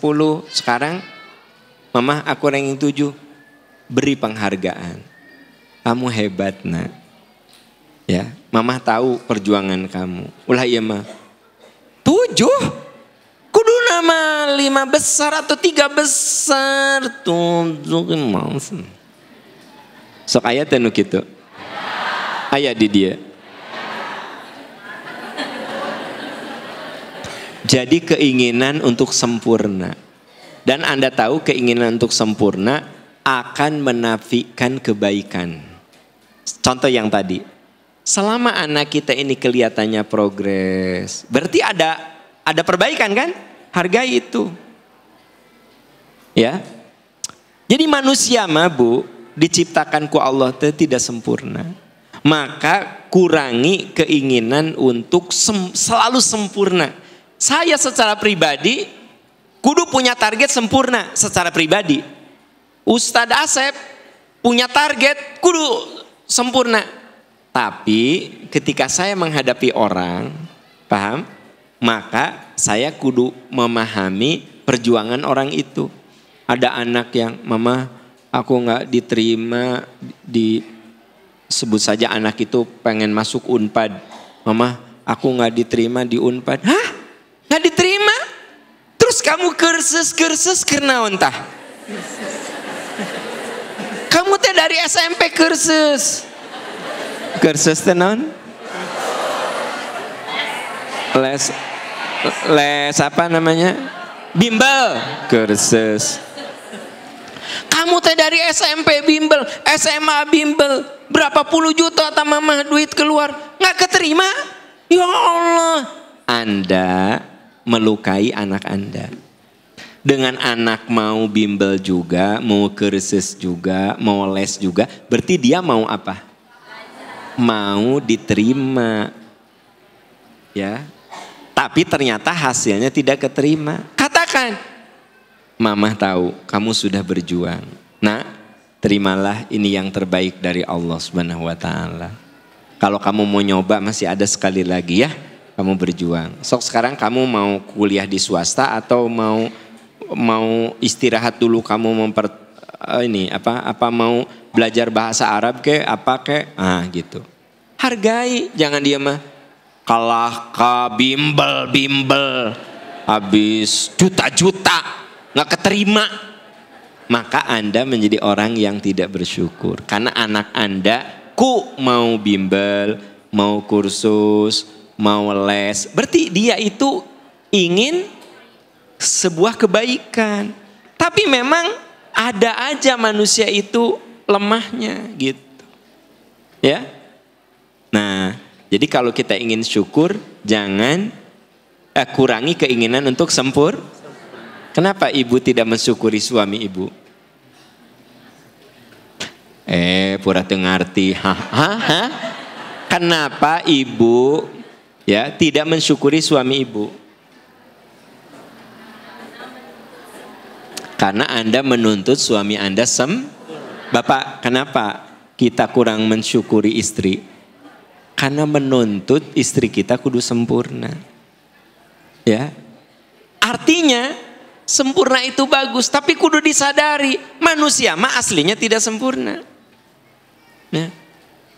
Sekarang, Mama aku ranking 7. Beri penghargaan. Kamu hebat nak. Ya, Mama tahu perjuangan kamu. Ulah iya mah. 7? Kudu nama 5 besar atau 3 besar. Tunjukin mau. Sok ayat anu gitu. Ayat di dia. Jadi keinginan untuk sempurna. Dan Anda tahu keinginan untuk sempurna akan menafikan kebaikan. Contoh yang tadi. Selama anak kita ini kelihatannya progres. Berarti ada perbaikan kan? Hargai itu. Ya. Jadi manusia mah Bu, diciptakan ku Allah tidak sempurna. Maka kurangi keinginan untuk selalu sempurna. Saya secara pribadi kudu punya target sempurna secara pribadi. Ustadz Asep punya target kudu sempurna. Tapi ketika saya menghadapi orang, paham? Maka saya kudu memahami perjuangan orang itu. Ada anak yang, Mama aku gak diterima sebut saja anak itu pengen masuk Unpad. Mama aku gak diterima di Unpad. Hah? Gak diterima? Terus kamu kursus karena ontah? Kamu teh dari SMP kursus tenon? Les apa namanya? Bimbel kursus. Kamu teh dari SMP bimbel, SMA bimbel, berapa puluh juta atau Mama duit keluar, nggak keterima? Ya Allah, Anda melukai anak Anda. Dengan anak mau bimbel juga, mau kursus juga, mau les juga, berarti dia mau apa? Mau diterima. Ya. Tapi ternyata hasilnya tidak keterima. Katakan, Mama tahu kamu sudah berjuang. Nah, terimalah ini yang terbaik dari Allah Subhanahu wa taala. Kalau kamu mau nyoba masih ada sekali lagi ya, kamu berjuang. Sok sekarang kamu mau kuliah di swasta atau mau istirahat dulu, kamu mau belajar bahasa Arab ke apa ke, gitu. Hargai, jangan dia mah kalah ka bimbel, habis juta-juta nggak keterima. Maka Anda menjadi orang yang tidak bersyukur karena anak Anda mau bimbel, mau kursus, mau les. Berarti dia itu ingin sebuah kebaikan. Tapi memang ada aja manusia itu lemahnya gitu. Ya. Nah, jadi kalau kita ingin syukur, jangan kurangi keinginan untuk sempurna. Kenapa ibu tidak mensyukuri suami ibu? Pura tengarti. Kenapa ibu ya tidak mensyukuri suami ibu? Karena Anda menuntut suami Anda Bapak, kenapa kita kurang mensyukuri istri? Karena menuntut istri kita kudu sempurna. Ya. Artinya sempurna itu bagus, tapi kudu disadari manusia mah aslinya tidak sempurna. Nah,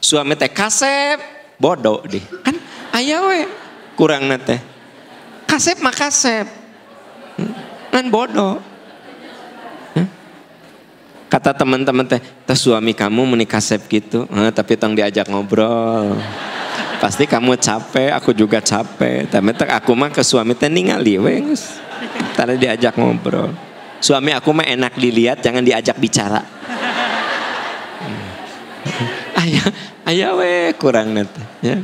suami teh kasep, bodoh deh. Kan aya we kurang teh. Kasep mah kasep. Kan bodoh. Kata teman-teman teh suami kamu menikah kasep gitu, tapi tong diajak ngobrol. Pasti kamu capek, aku juga capek. Tapi aku mah ke suami teh ningali we geus. Tara diajak ngobrol. Suami aku mah enak dilihat, jangan diajak bicara. Ayah we kurang nanti ya.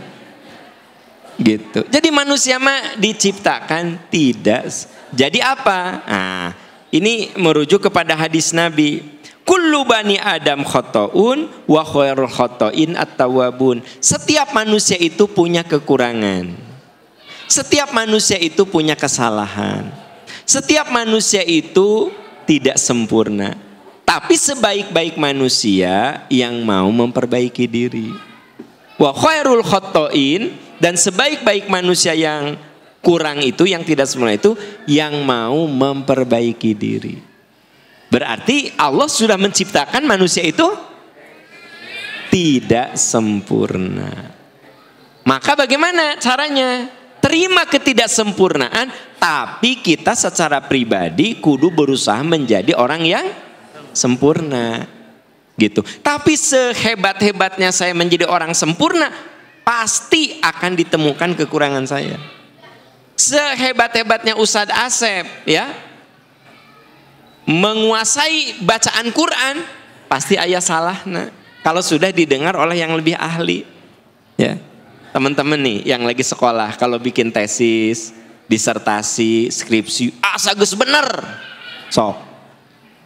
Gitu. Jadi manusia mah diciptakan tidak. Jadi apa? Nah, ini merujuk kepada hadis Nabi. Kullu bani Adam khotoun wa khairul khotoin at-tawwabun. Setiap manusia itu punya kekurangan. Setiap manusia itu punya kesalahan. Setiap manusia itu tidak sempurna. Tapi sebaik-baik manusia yang mau memperbaiki diri. Wa khairul khotoin, dan sebaik-baik manusia yang kurang itu, yang tidak sempurna itu, yang mau memperbaiki diri. Berarti Allah sudah menciptakan manusia itu tidak sempurna. Maka bagaimana caranya? Terima ketidaksempurnaan, tapi kita secara pribadi kudu berusaha menjadi orang yang sempurna. Gitu. Tapi sehebat-hebatnya saya menjadi orang sempurna, pasti akan ditemukan kekurangan saya. Sehebat-hebatnya Ustadz Asep ya, menguasai bacaan Quran, pasti ayat salahna kalau sudah didengar oleh yang lebih ahli. Ya, teman-teman nih yang lagi sekolah, kalau bikin tesis, disertasi, skripsi, sagus bener, sok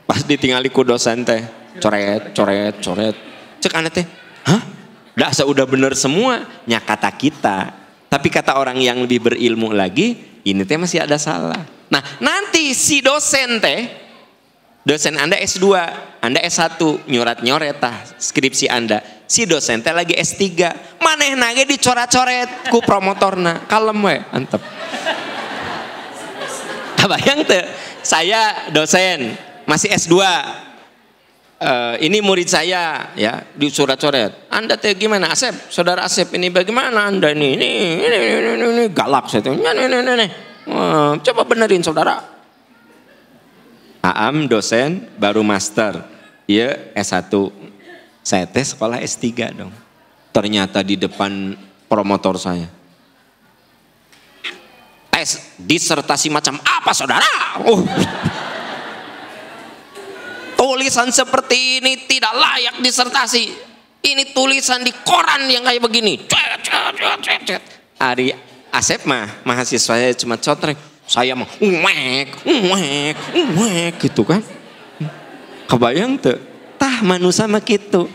pas ditinggali ku dosen teh, coret, cek aneh teh, dah udah bener semua, nya kata kita. Tapi kata orang yang lebih berilmu lagi, ini teh masih ada salah. Nah, nanti si dosen teh, dosen Anda S2, Anda S1, nyoret skripsi Anda. Si dosen teh lagi S3, maneh nage dicoret-coret ku promotorna. Kalem we, antep. Kebayang teh, saya dosen, masih S2. Ini murid saya ya, dicoret-coret. Anda teh gimana Asep? Saudara Asep ini bagaimana Anda ini galak saya teh. Coba benerin saudara. Aam dosen baru master, ya S1, saya teh sekolah S3 dong. Ternyata di depan promotor saya, tes disertasi macam apa saudara? Tulisan seperti ini tidak layak disertasi. Ini tulisan di koran yang kayak begini. Ari Asep mah mahasiswa saya cuma cotrek. Saya mah gitu kan. Kebayang tuh. Tah manusia mah gitu.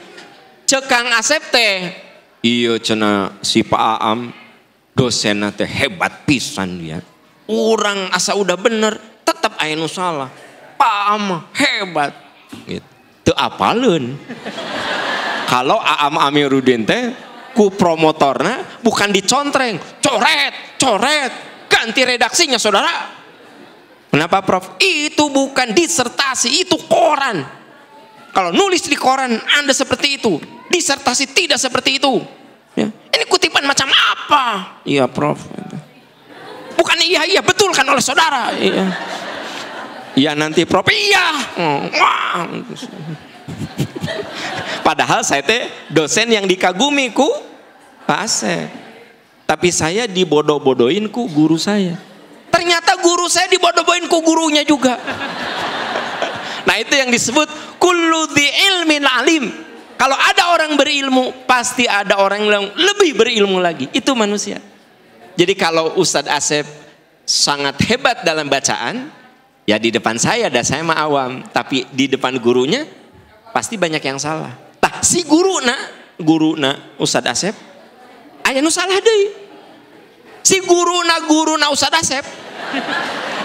Cekang Asep teh, iya cenah si Pak Aam dosen teh hebat pisan dia. Orang asa udah bener tetap aya nu salah. Pak Aam hebat gitu. Teu apaleun. Kalau Aam Amiruddin teh ku promotorna bukan dicontreng, coret, ganti redaksinya saudara. Kenapa Prof? Itu bukan disertasi, itu koran. Kalau nulis di koran Anda seperti itu, disertasi tidak seperti itu. Ya. Ini kutipan macam apa? Iya Prof. Bukan iya betul kan oleh saudara. Iya. Iya nanti Prof. Iya. Wah. Padahal saya teh dosen yang dikagumi ku Pak Asep. Tapi saya dibodoh-bodohin ku guru saya. Ternyata guru saya dibodoh-bodohin ku gurunya juga. Nah itu yang disebut kullu dzi ilmin alim. Kalau ada orang berilmu, pasti ada orang yang lebih berilmu lagi. Itu manusia. Jadi kalau Ustadz Asep sangat hebat dalam bacaan, ya di depan saya dah saya mah awam. Tapi di depan gurunya pasti banyak yang salah. Tah si guru na Ustadz Asep, aya nu salah deui. Si guru na Ustadz Asep,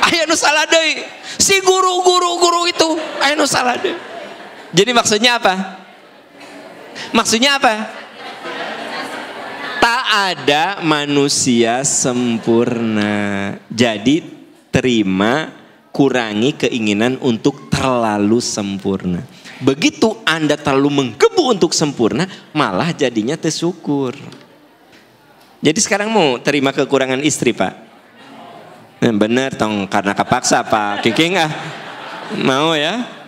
aya nu salah deui. Si guru itu aya nu salah deui. Jadi maksudnya apa? Maksudnya apa? Tak ada manusia sempurna. Jadi terima, kurangi keinginan untuk terlalu sempurna. Begitu Anda terlalu menggebu untuk sempurna, malah jadinya tersyukur. Jadi sekarang mau terima kekurangan istri Pak? Bener tong, karena kepaksa Pak Kiking mau ya?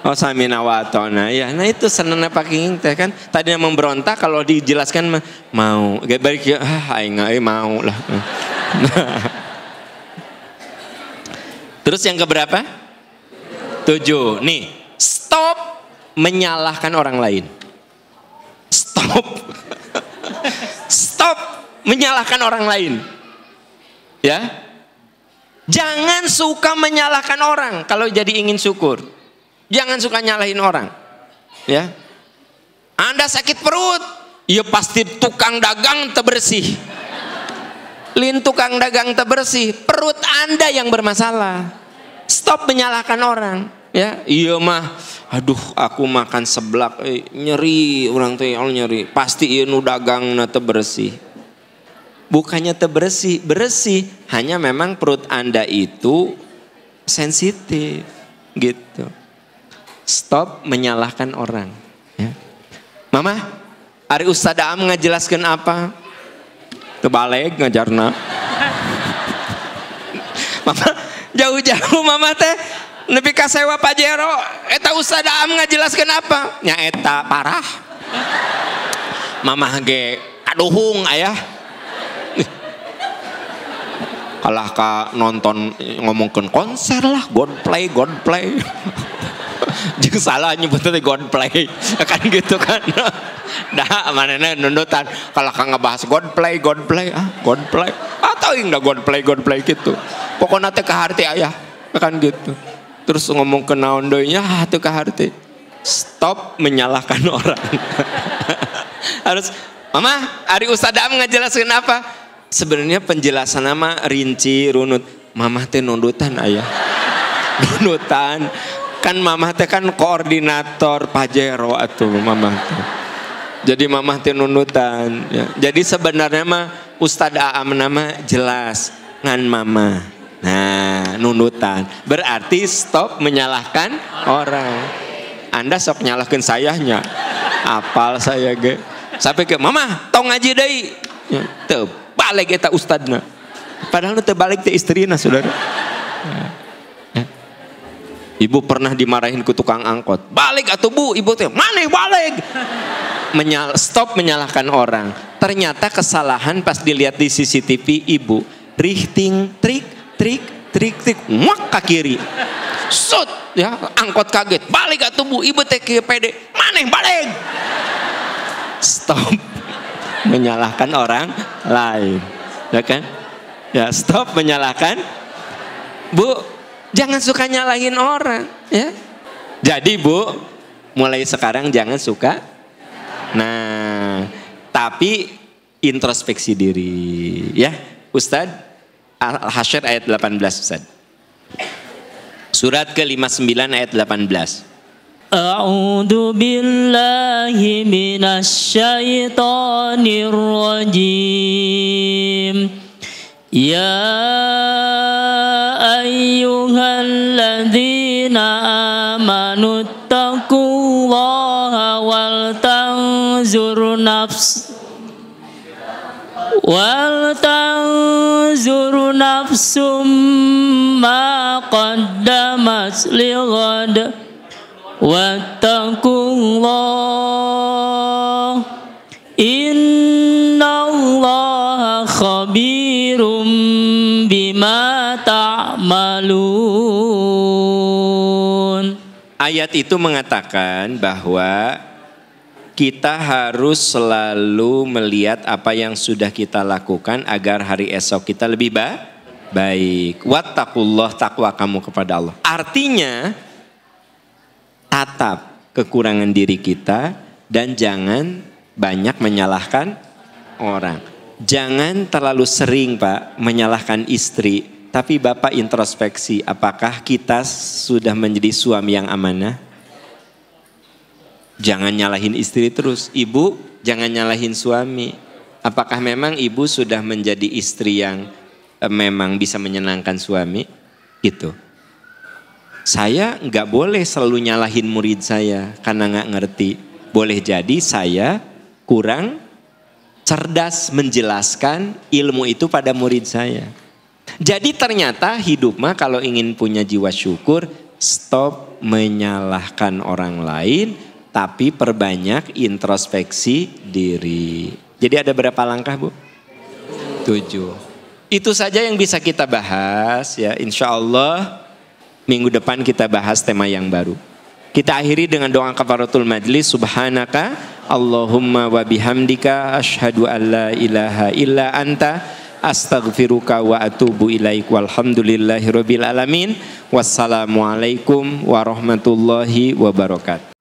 Oh samina wa atona ya. Nah itu senangnya Pak Kiking teh kan. Tadinya memberontak, kalau dijelaskan mau. Gak balik ya, aing mau lah. Terus yang keberapa? 7. Nih, stop menyalahkan orang lain. Stop. Stop menyalahkan orang lain. Ya. Jangan suka menyalahkan orang kalau jadi ingin syukur. Jangan suka nyalahin orang. Ya. Anda sakit perut, ya pasti tukang dagang terbersih. Lin tukang dagang terbersih, perut Anda yang bermasalah. Stop menyalahkan orang. Ya, iya mah, aduh aku makan seblak, nyeri orang teh nyeri. Pasti ieu nu dagang na teu bersih. Bukannya teu bersih, bersih. Hanya memang perut Anda itu sensitif, gitu. Stop menyalahkan orang. Ya. Mama, hari Ustadz Am ngajelaskan apa? Kebalik ngajarna. Mama, jauh-jauh mama teh nepi ka sewa Pajero, eta Ustadz Am ngajelaskan apa? Nya eta parah. Mama ge kaduhung ayah. Kalah ka nonton ngomongkeun konser lah, God play. Jeung salah nyebutnya God play. Kan gitu kan. Dah manehna nundutan kalah ka ngebahas God play. God play. Atau indah God play gitu. Pokoknya teh ka harti aya. Kan gitu. Terus ngomong ke naon deui nya teu ka harti. Stop menyalahkan orang. Harus Mama, hari Ustadz Am ngajelaskeun apa? Sebenarnya penjelasan nama rinci runut. Mama teh nundutan ayah. Nunutan kan mamah teh kan koordinator Pajero atuh mamah teh. Jadi mamah teh nunutan ya. Jadi sebenarnya mah Ustadz Aam nama jelas ngan mama. Nah nunutan berarti stop menyalahkan orang. Anda sok nyalahkan sayahnya. Apal saya ge. Sampai ke mama tong ngaji deui. Ya, teu balik eta ustadna. Padahal teu balik teh istrina saudara. Ibu pernah dimarahin ke tukang angkot. Balik atuh Bu, ibu teh, "Maneh balik." Stop menyalahkan orang. Ternyata kesalahan pas dilihat di CCTV ibu, rihting trik, muak ke kiri. Sut, ya, angkot kaget. Balik atuh Bu, ibu teh kieu pede. "Maneh balik." Stop menyalahkan orang lain. Ya kan? Ya, stop menyalahkan. Bu, jangan suka nyalahin orang, ya. Jadi Bu, mulai sekarang jangan suka. Nah, tapi introspeksi diri, ya. Ustadz, Al-Hasyr ayat 18, Ustadz. Surat ke-59 ayat 18. A'udzu billahi minasyaitonir rajim. Ya ayyuhalladzina amanu taqu nafsum ma qaddamat lighad wattaqullah innallaha khabirum bima ta'malun. Ayat itu mengatakan bahwa kita harus selalu melihat apa yang sudah kita lakukan agar hari esok kita lebih baik. Wattaqullah, takwa kamu kepada Allah. Artinya tatap kekurangan diri kita dan jangan banyak menyalahkan orang. Jangan terlalu sering Pak menyalahkan istri. Tapi Bapak introspeksi, apakah kita sudah menjadi suami yang amanah? Jangan nyalahin istri terus. Ibu jangan nyalahin suami. Apakah memang ibu sudah menjadi istri yang memang bisa menyenangkan suami? Gitu. Saya nggak boleh selalu nyalahin murid saya karena nggak ngerti. Boleh jadi saya kurang cerdas menjelaskan ilmu itu pada murid saya. Jadi ternyata hidup mah kalau ingin punya jiwa syukur, stop menyalahkan orang lain, tapi perbanyak introspeksi diri. Jadi ada berapa langkah Bu? 7. Itu saja yang bisa kita bahas ya. Insya Allah minggu depan kita bahas tema yang baru. Kita akhiri dengan doa kafaratul majlis. Subhanaka Allahumma wa bihamdika asyhadu an la ilaha illa anta astaghfiruka wa atubu ilaik. Walhamdulillahirabbil alamin. Wassalamualaikum warahmatullahi wabarakatuh.